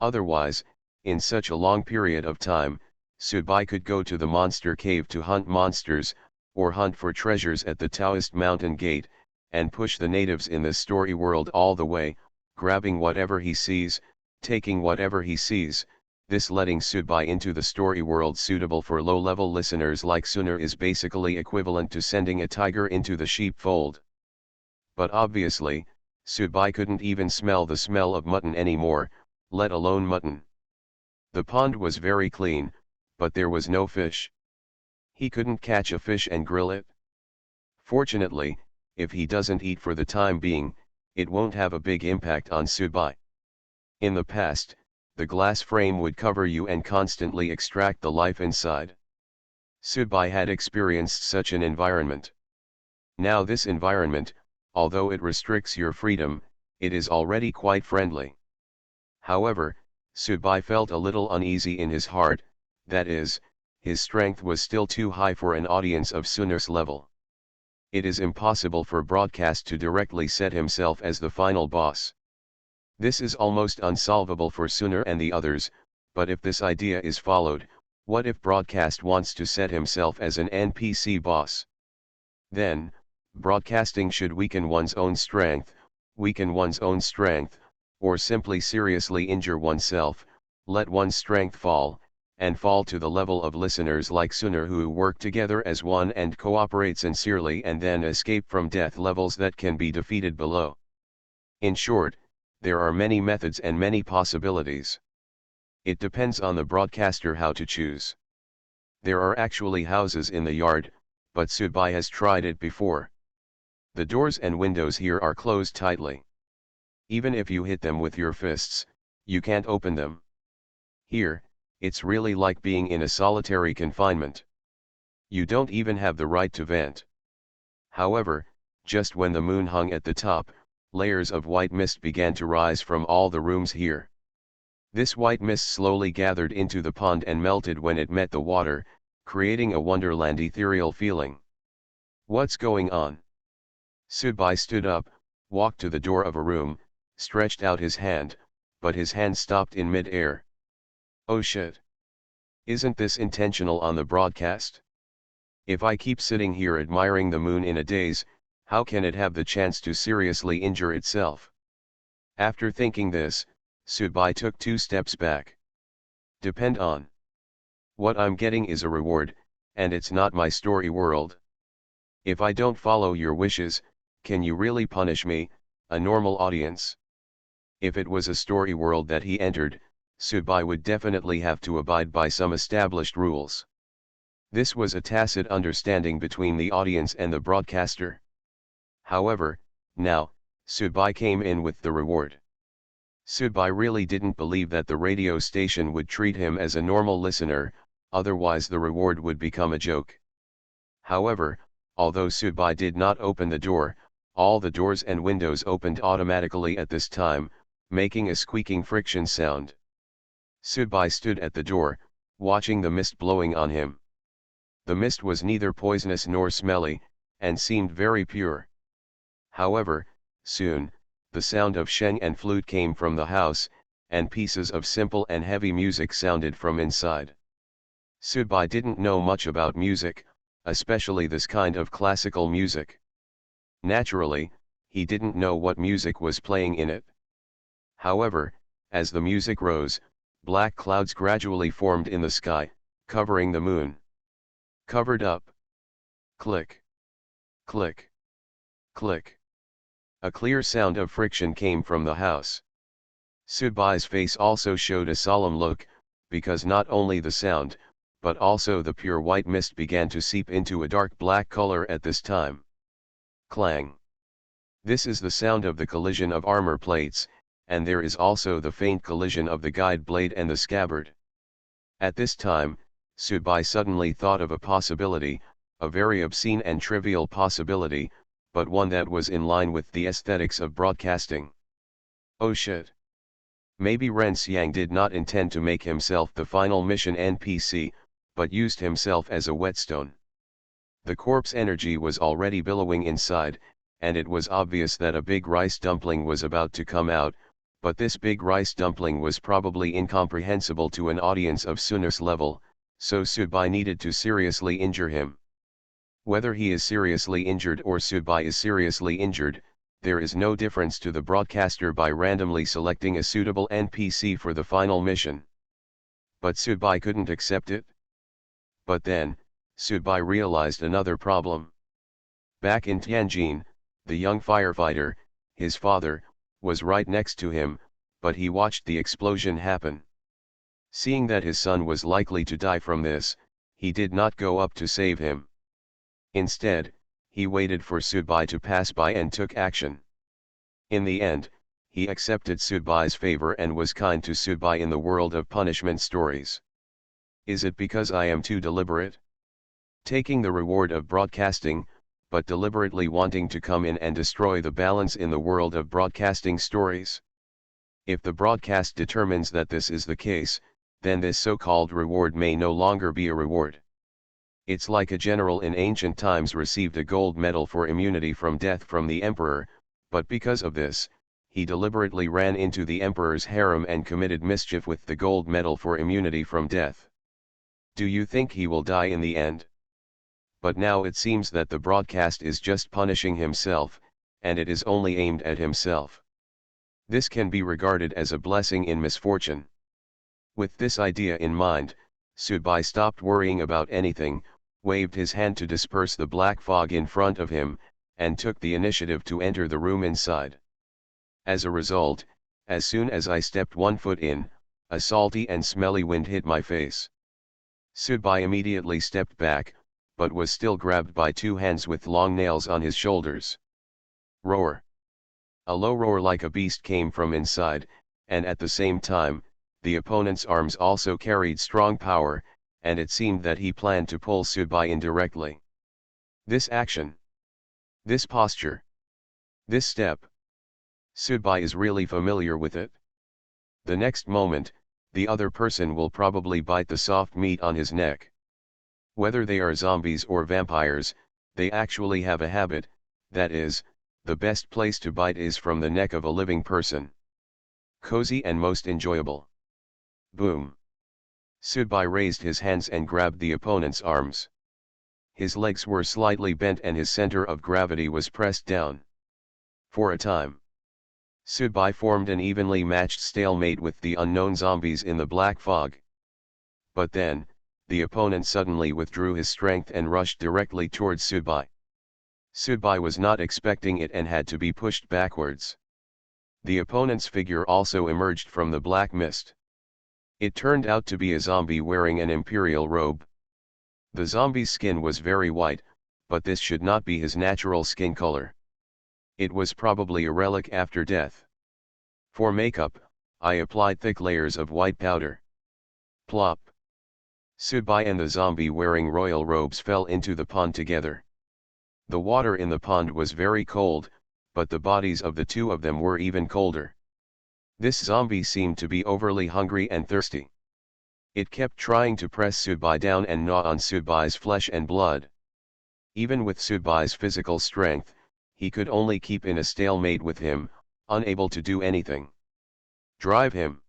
Otherwise, in such a long period of time, Subai could go to the monster cave to hunt monsters, or hunt for treasures at the Taoist mountain gate, and push the natives in this story world all the way, grabbing whatever he sees, taking whatever he sees. This letting Subai into the story world suitable for low-level listeners like Suner is basically equivalent to sending a tiger into the sheepfold. But obviously, Subai couldn't even smell the smell of mutton anymore, let alone mutton. The pond was very clean, but there was no fish. He couldn't catch a fish and grill it. Fortunately, if he doesn't eat for the time being, it won't have a big impact on Subai. In the past, the glass frame would cover you and constantly extract the life inside. Subai had experienced such an environment. Now this environment, although it restricts your freedom, it is already quite friendly. However, Subai felt a little uneasy in his heart, that is, his strength was still too high for an audience of Suner's level. It is impossible for broadcast to directly set himself as the final boss. This is almost unsolvable for Suner and the others, but if this idea is followed, what if broadcast wants to set himself as an NPC boss? Then, broadcasting should weaken one's own strength, or simply seriously injure oneself, let one's strength fall, and fall to the level of listeners like Suner who work together as one and cooperate sincerely and then escape from death levels that can be defeated below. In short, there are many methods and many possibilities. It depends on the broadcaster how to choose. There are actually houses in the yard, but Subai has tried it before. The doors and windows here are closed tightly. Even if you hit them with your fists, you can't open them. Here, it's really like being in a solitary confinement. You don't even have the right to vent. However, just when the moon hung at the top, layers of white mist began to rise from all the rooms here. This white mist slowly gathered into the pond and melted when it met the water, creating a wonderland ethereal feeling. What's going on? Subai stood up, walked to the door of a room, stretched out his hand, but his hand stopped in mid-air. Oh shit. Isn't this intentional on the broadcast? If I keep sitting here admiring the moon in a daze, how can it have the chance to seriously injure itself? After thinking this, Subai took 2 steps back. Depend on. What I'm getting is a reward, and it's not my story world. If I don't follow your wishes, can you really punish me, A normal audience. If it was a story world that he entered, Subai would definitely have to abide by some established rules. This was a tacit understanding between the audience and the broadcaster. However, now, Subai came in with the reward. Subai really didn't believe that the radio station would treat him as a normal listener, otherwise the reward would become a joke. However, although Subai did not open the door, all the doors and windows opened automatically at this time, making a squeaking friction sound. Subai stood at the door, watching the mist blowing on him. The mist was neither poisonous nor smelly, and seemed very pure. However, soon, the sound of sheng and flute came from the house, and pieces of simple and heavy music sounded from inside. Subai didn't know much about music, especially this kind of classical music. Naturally, he didn't know what music was playing in it. However, as the music rose, black clouds gradually formed in the sky, covering the moon. Covered up. Click. Click. Click. A clear sound of friction came from the house. Subai's face also showed a solemn look, because not only the sound, but also the pure white mist began to seep into a dark black color at this time. Clang. This is the sound of the collision of armor plates, and there is also the faint collision of the guide blade and the scabbard. At this time, Subai suddenly thought of a possibility, a very obscene and trivial possibility, but one that was in line with the aesthetics of broadcasting. Oh shit. Maybe Ren Xiang did not intend to make himself the final mission NPC, but used himself as a whetstone. The corpse energy was already billowing inside, and it was obvious that a big rice dumpling was about to come out, but this big rice dumpling was probably incomprehensible to an audience of Sunus level, so Subai needed to seriously injure him. Whether he is seriously injured or Subai is seriously injured, there is no difference to the broadcaster by randomly selecting a suitable NPC for the final mission. But Subai couldn't accept it. But then, Subai realized another problem. Back in Tianjin, the young firefighter, his father, was right next to him, but he watched the explosion happen. Seeing that his son was likely to die from this, he did not go up to save him. Instead, he waited for Subai to pass by and took action. In the end, he accepted Subai's favor and was kind to Subai in the world of punishment stories. Is it because I am too deliberate? Taking the reward of broadcasting, but deliberately wanting to come in and destroy the balance in the world of broadcasting stories? If the broadcast determines that this is the case, then this so-called reward may no longer be a reward. It's like a general in ancient times received a gold medal for immunity from death from the emperor, but because of this, he deliberately ran into the emperor's harem and committed mischief with the gold medal for immunity from death. Do you think he will die in the end? But now it seems that the broadcast is just punishing himself, and it is only aimed at himself. This can be regarded as a blessing in misfortune. With this idea in mind, Subai stopped worrying about anything, waved his hand to disperse the black fog in front of him, and took the initiative to enter the room inside. As a result, as soon as I stepped one foot in, a salty and smelly wind hit my face. Subai immediately stepped back, but was still grabbed by two hands with long nails on his shoulders. Roar! A low roar like a beast came from inside, and at the same time, the opponent's arms also carried strong power, and it seemed that he planned to pull Subai in directly. This action, this posture, this step. Subai is really familiar with it. The next moment, the other person will probably bite the soft meat on his neck. Whether they are zombies or vampires, they actually have a habit, that is, the best place to bite is from the neck of a living person. Cozy and most enjoyable. Boom. Subai raised his hands and grabbed the opponent's arms. His legs were slightly bent and his center of gravity was pressed down. For a time, Subai formed an evenly matched stalemate with the unknown zombies in the black fog. But then, the opponent suddenly withdrew his strength and rushed directly towards Subai. Subai was not expecting it and had to be pushed backwards. The opponent's figure also emerged from the black mist. It turned out to be a zombie wearing an imperial robe. The zombie's skin was very white, but this should not be his natural skin color. It was probably a relic after death. For makeup, I applied thick layers of white powder. Plop. Subai and the zombie wearing royal robes fell into the pond together. The water in the pond was very cold, but the bodies of the two of them were even colder. This zombie seemed to be overly hungry and thirsty. It kept trying to press Subai down and gnaw on Subai's flesh and blood. Even with Subai's physical strength, he could only keep in a stalemate with him, unable to do anything. Drive him.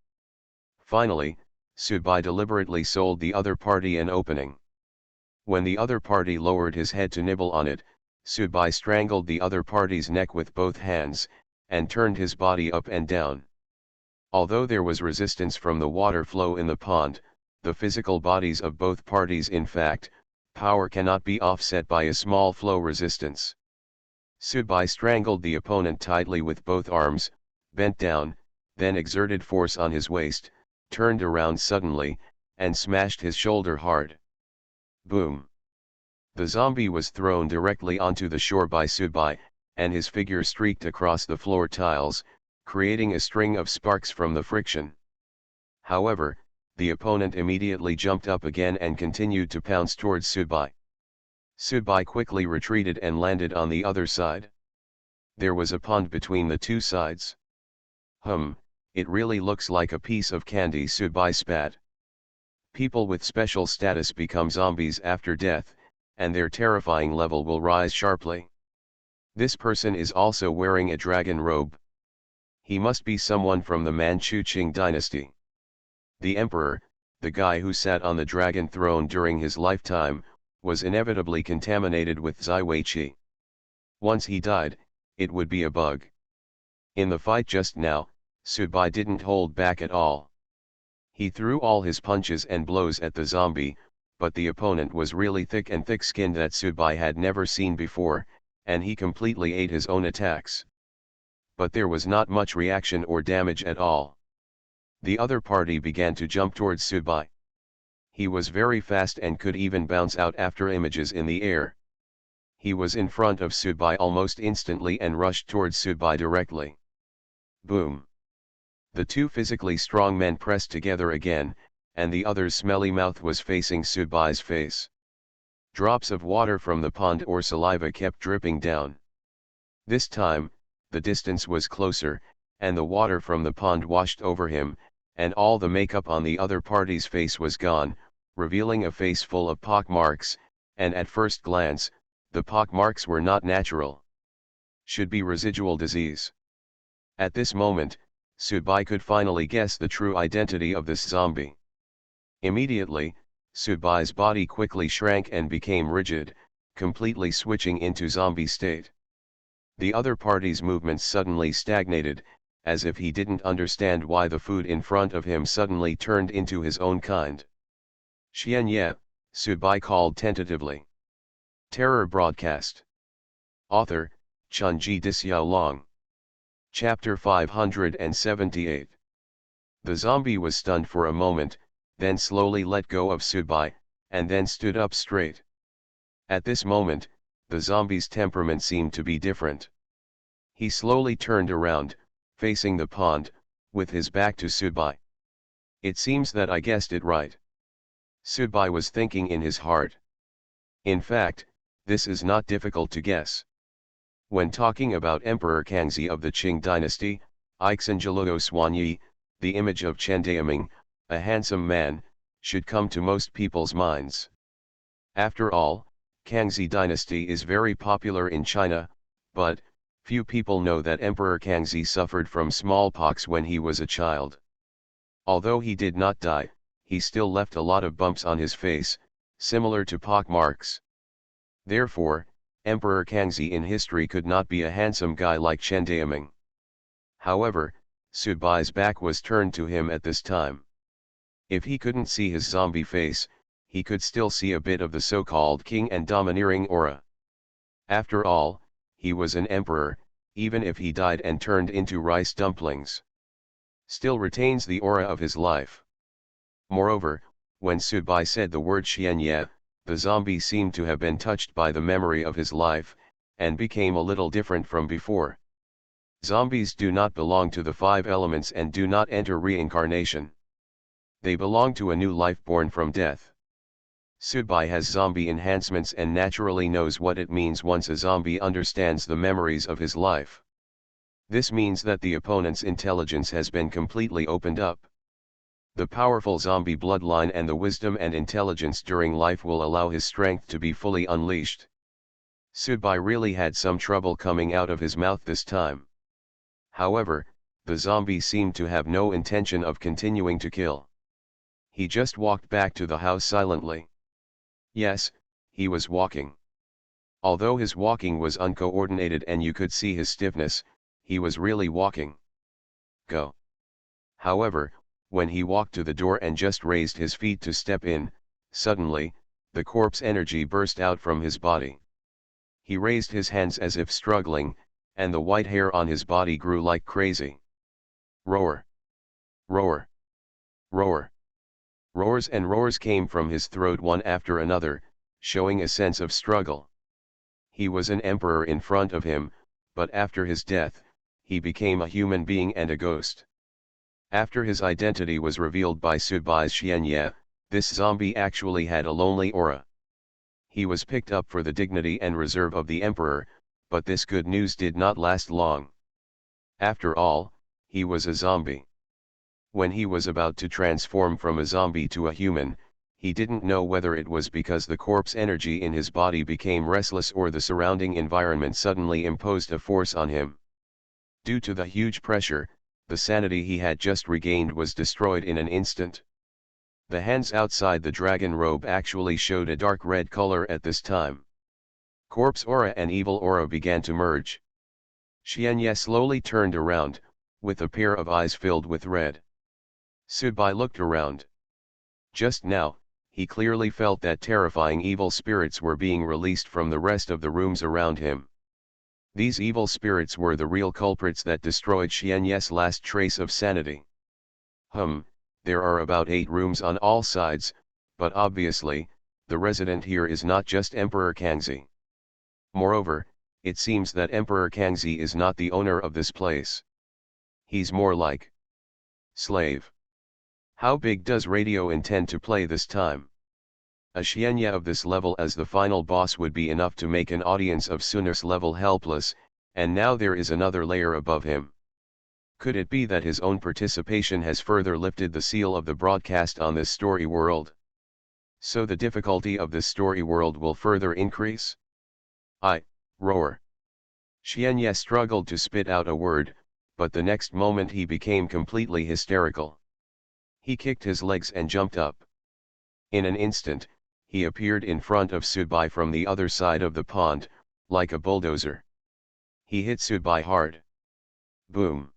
Finally, Subai deliberately sold the other party an opening. When the other party lowered his head to nibble on it, Subai strangled the other party's neck with both hands, and turned his body up and down. Although there was resistance from the water flow in the pond, the physical bodies of both parties in fact, power cannot be offset by a small flow resistance. Subai strangled the opponent tightly with both arms, bent down, then exerted force on his waist, turned around suddenly, and smashed his shoulder hard. Boom! The zombie was thrown directly onto the shore by Subai, and his figure streaked across the floor tiles, creating a string of sparks from the friction. However, the opponent immediately jumped up again and continued to pounce towards Subai. Subai quickly retreated and landed on the other side. There was a pond between the two sides. It really looks like a piece of candy, Subai spat. People with special status become zombies after death, and their terrifying level will rise sharply. This person is also wearing a dragon robe. He must be someone from the Manchu Qing dynasty. The emperor, the guy who sat on the dragon throne during his lifetime, was inevitably contaminated with Zaiwei Qi. Once he died, it would be a bug. In the fight just now, Subai didn't hold back at all. He threw all his punches and blows at the zombie, but the opponent was really thick and thick-skinned that Subai had never seen before, and he completely ate his own attacks. But there was not much reaction or damage at all. The other party began to jump towards Subai. He was very fast and could even bounce out after images in the air. He was in front of Subai almost instantly and rushed towards Subai directly. Boom! The two physically strong men pressed together again, and the other's smelly mouth was facing Subai's face. Drops of water from the pond or saliva kept dripping down. This time, the distance was closer, and the water from the pond washed over him, and all the makeup on the other party's face was gone, revealing a face full of pockmarks, and at first glance, the pockmarks were not natural. Should be residual disease. At this moment, Subai could finally guess the true identity of this zombie. Immediately, Subai's body quickly shrank and became rigid, completely switching into zombie state. The other party's movements suddenly stagnated, as if he didn't understand why the food in front of him suddenly turned into his own kind. Xianye, Subai called tentatively. Terror broadcast. Author, Chunji Dixiaolong. Chapter 578. The zombie was stunned for a moment, then slowly let go of Subai, and then stood up straight. At this moment, the zombie's temperament seemed to be different. He slowly turned around, facing the pond, with his back to Subai. It seems that I guessed it right. Subai was thinking in his heart. In fact, this is not difficult to guess. When talking about Emperor Kangxi of the Qing dynasty, Ixinjiluo Xuanyi, the image of Chen Daoming, a handsome man, should come to most people's minds. After all, Kangxi dynasty is very popular in China, but few people know that Emperor Kangxi suffered from smallpox when he was a child. Although he did not die, he still left a lot of bumps on his face, similar to pockmarks. Therefore, Emperor Kangxi in history could not be a handsome guy like Chen Daoming. However, Subai's back was turned to him at this time. If he couldn't see his zombie face, he could still see a bit of the so-called king and domineering aura. After all, he was an emperor, even if he died and turned into rice dumplings. Still retains the aura of his life. Moreover, when Subai said the word Xianye, the zombie seemed to have been touched by the memory of his life, and became a little different from before. Zombies do not belong to the five elements and do not enter reincarnation. They belong to a new life born from death. Subai has zombie enhancements and naturally knows what it means once a zombie understands the memories of his life. This means that the opponent's intelligence has been completely opened up. The powerful zombie bloodline and the wisdom and intelligence during life will allow his strength to be fully unleashed. Subai really had some trouble coming out of his mouth this time. However, the zombie seemed to have no intention of continuing to kill. He just walked back to the house silently. Yes, he was walking. Although his walking was uncoordinated and you could see his stiffness, he was really walking. Go. However, when he walked to the door and just raised his feet to step in, suddenly, the corpse energy burst out from his body. He raised his hands as if struggling, and the white hair on his body grew like crazy. Roar! Roar! Roar! Roars and roars came from his throat one after another, showing a sense of struggle. He was an emperor in front of him, but after his death, he became a human being and a ghost. After his identity was revealed by Subai's Xianye, this zombie actually had a lonely aura. He was picked up for the dignity and reserve of the emperor, but this good news did not last long. After all, he was a zombie. When he was about to transform from a zombie to a human, he didn't know whether it was because the corpse energy in his body became restless or the surrounding environment suddenly imposed a force on him. Due to the huge pressure, the sanity he had just regained was destroyed in an instant. The hands outside the dragon robe actually showed a dark red color at this time. Corpse aura and evil aura began to merge. Xianye slowly turned around, with a pair of eyes filled with red. Subai looked around. Just now, he clearly felt that terrifying evil spirits were being released from the rest of the rooms around him. These evil spirits were the real culprits that destroyed Xianye's last trace of sanity. There are about 8 rooms on all sides, but obviously, the resident here is not just Emperor Kangxi. Moreover, it seems that Emperor Kangxi is not the owner of this place. He's more like slave. How big does Radio intend to play this time? A Xianye of this level as the final boss would be enough to make an audience of Sunur's level helpless, and now there is another layer above him. Could it be that his own participation has further lifted the seal of the broadcast on this story world? So the difficulty of this story world will further increase? Roar. Xianye struggled to spit out a word, but the next moment he became completely hysterical. He kicked his legs and jumped up. In an instant, he appeared in front of Subai from the other side of the pond, like a bulldozer. He hit Subai hard. Boom.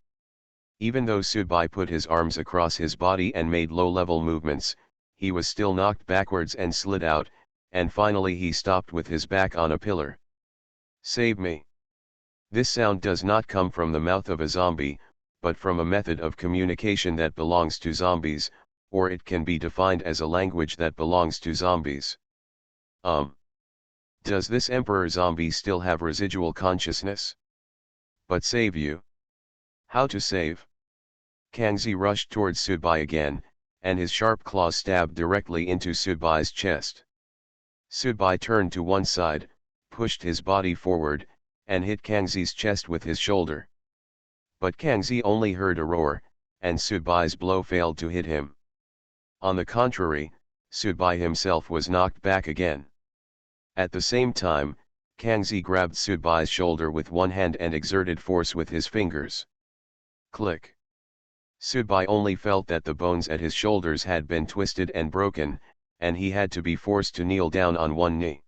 Even though Subai put his arms across his body and made low-level movements, he was still knocked backwards and slid out, and finally he stopped with his back on a pillar. Save me. This sound does not come from the mouth of a zombie, but from a method of communication that belongs to zombies, or it can be defined as a language that belongs to zombies. Does this Emperor zombie still have residual consciousness? But save you. How to save? Kangxi rushed towards Subai again, and his sharp claws stabbed directly into Subai's chest. Subai turned to one side, pushed his body forward, and hit Kangxi's chest with his shoulder. But Kangxi only heard a roar, and Subai's blow failed to hit him. On the contrary, Subai himself was knocked back again. At the same time, Kangxi grabbed Subai's shoulder with one hand and exerted force with his fingers. Click. Subai only felt that the bones at his shoulders had been twisted and broken, and he had to be forced to kneel down on one knee.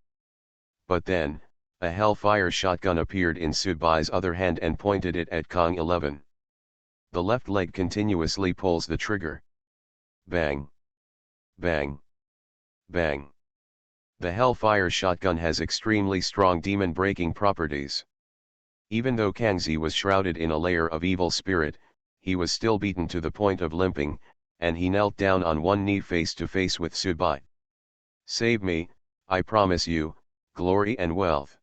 But then, a Hellfire shotgun appeared in Subai's other hand and pointed it at Kong 11. The left leg continuously pulls the trigger. Bang. Bang. Bang. The Hellfire shotgun has extremely strong demon-breaking properties. Even though Kangzi was shrouded in a layer of evil spirit, he was still beaten to the point of limping, and he knelt down on one knee face to face with Subai. "Save me, I promise you, glory and wealth."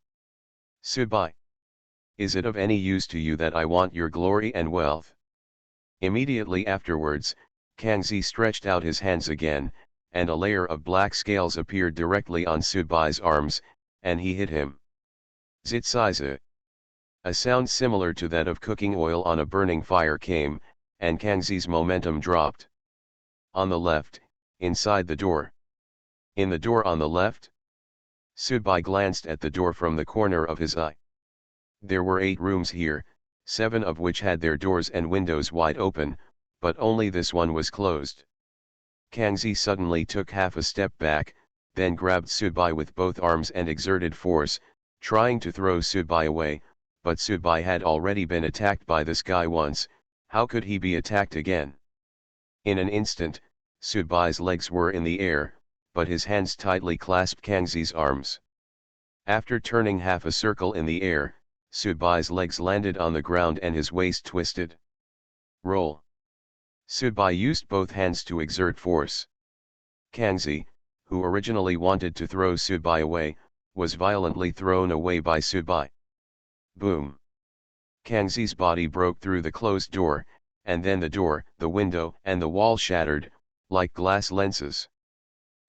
"Subai, is it of any use to you that I want your glory and wealth?" Immediately afterwards, Kangzi stretched out his hands again, and a layer of black scales appeared directly on Subai's arms, and he hit him. Zitsiza. A sound similar to that of cooking oil on a burning fire came, and Kangzi's momentum dropped. On the left, inside the door. In the door on the left? Subai glanced at the door from the corner of his eye. There were 8 rooms here, 7 of which had their doors and windows wide open, but only this one was closed. Kangzi suddenly took half a step back, then grabbed Subai with both arms and exerted force, trying to throw Subai away, but Subai had already been attacked by this guy once. How could he be attacked again? In an instant, Subai's legs were in the air, but his hands tightly clasped Kangzi's arms. After turning half a circle in the air, Subai's legs landed on the ground and his waist twisted. Roll. Subai used both hands to exert force. Kangzi, who originally wanted to throw Subai away, was violently thrown away by Subai. Boom. Kangzi's body broke through the closed door, and then the door, the window, and the wall shattered, like glass lenses.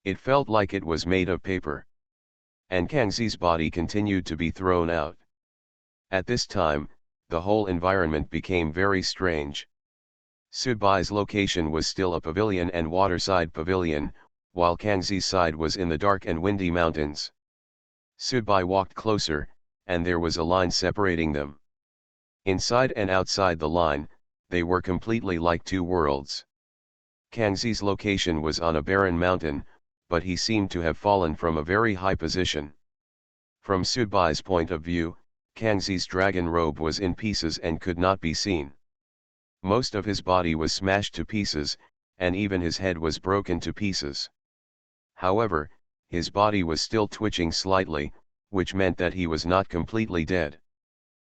It felt like it was made of paper. And Kangzi's body continued to be thrown out. At this time, the whole environment became very strange. Subai's location was still a pavilion and waterside pavilion, while Kangzi's side was in the dark and windy mountains. Subai walked closer, and there was a line separating them. Inside and outside the line, they were completely like 2 worlds. Kangzi's location was on a barren mountain, but he seemed to have fallen from a very high position. From Subai's point of view, Kangzi's dragon robe was in pieces and could not be seen. Most of his body was smashed to pieces, and even his head was broken to pieces. However, his body was still twitching slightly, which meant that he was not completely dead.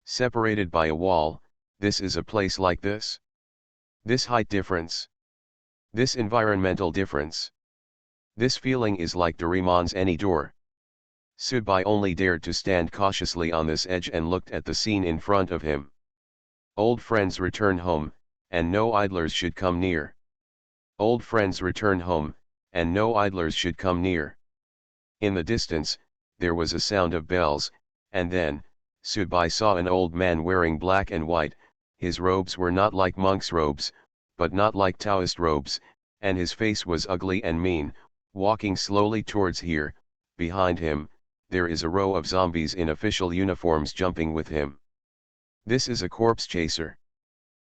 Separated by a wall, this is a place like this? This height difference? This environmental difference? This feeling is like Doraemon's any door. Subai only dared to stand cautiously on this edge and looked at the scene in front of him. Old friends return home, and no idlers should come near. Old friends return home, and no idlers should come near. In the distance, there was a sound of bells, and then, Subai saw an old man wearing black and white. His robes were not like monks' robes, but not like Taoist robes, and his face was ugly and mean, walking slowly towards here. Behind him, there is a row of zombies in official uniforms jumping with him. This is a corpse chaser.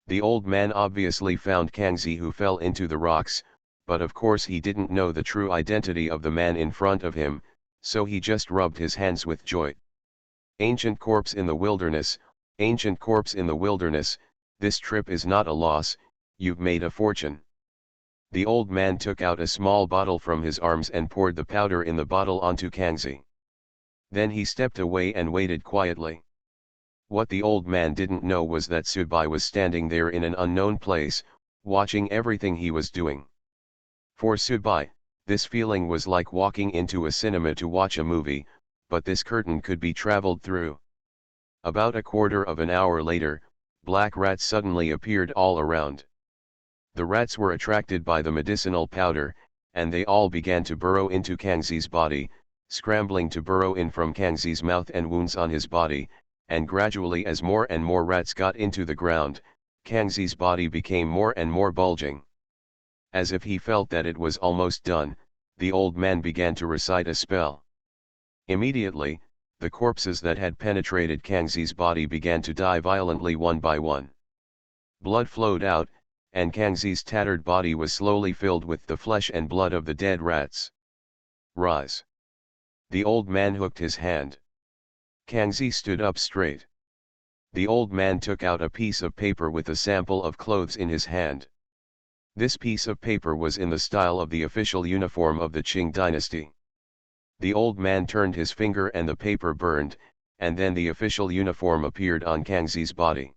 The old man obviously found Kangzi, who fell into the rocks, but of course he didn't know the true identity of the man in front of him, so he just rubbed his hands with joy. Ancient corpse in the wilderness, ancient corpse in the wilderness, this trip is not a loss, you've made a fortune. The old man took out a small bottle from his arms and poured the powder in the bottle onto Kangzi. Then he stepped away and waited quietly. What the old man didn't know was that Subai was standing there in an unknown place, watching everything he was doing. For Subai, this feeling was like walking into a cinema to watch a movie, but this curtain could be traveled through. About a quarter of an hour later, black rats suddenly appeared all around. The rats were attracted by the medicinal powder, and they all began to burrow into Kangzi's body, scrambling to burrow in from Kangzi's mouth and wounds on his body, and gradually as more and more rats got into the ground, Kangzi's body became more and more bulging. As if he felt that it was almost done, the old man began to recite a spell. Immediately, the corpses that had penetrated Kangzi's body began to die violently one by one. Blood flowed out, and Kangzi's tattered body was slowly filled with the flesh and blood of the dead rats. Rise. The old man hooked his hand. Kangzi stood up straight. The old man took out a piece of paper with a sample of clothes in his hand. This piece of paper was in the style of the official uniform of the Qing dynasty. The old man turned his finger and the paper burned, and then the official uniform appeared on Kangxi's body.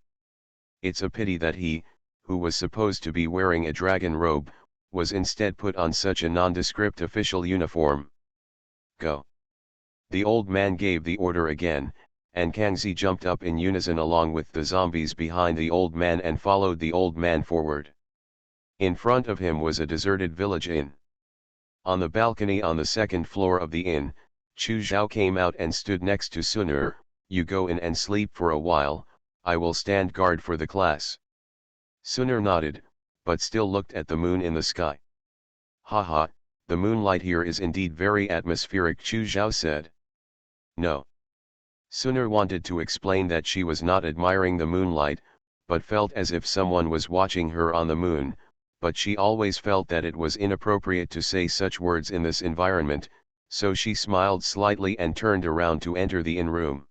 It's a pity that he, who was supposed to be wearing a dragon robe, was instead put on such a nondescript official uniform. Go. The old man gave the order again, and Kangxi jumped up in unison along with the zombies behind the old man and followed the old man forward. In front of him was a deserted village inn. On the balcony on the second floor of the inn, Chu Zhao came out and stood next to Sunur. You go in and sleep for a while, I will stand guard for the class. Sunur nodded, but still looked at the moon in the sky. Haha, the moonlight here is indeed very atmospheric, Chu Zhao said. No. Sunur wanted to explain that she was not admiring the moonlight, but felt as if someone was watching her on the moon, but she always felt that it was inappropriate to say such words in this environment, so she smiled slightly and turned around to enter the inn room.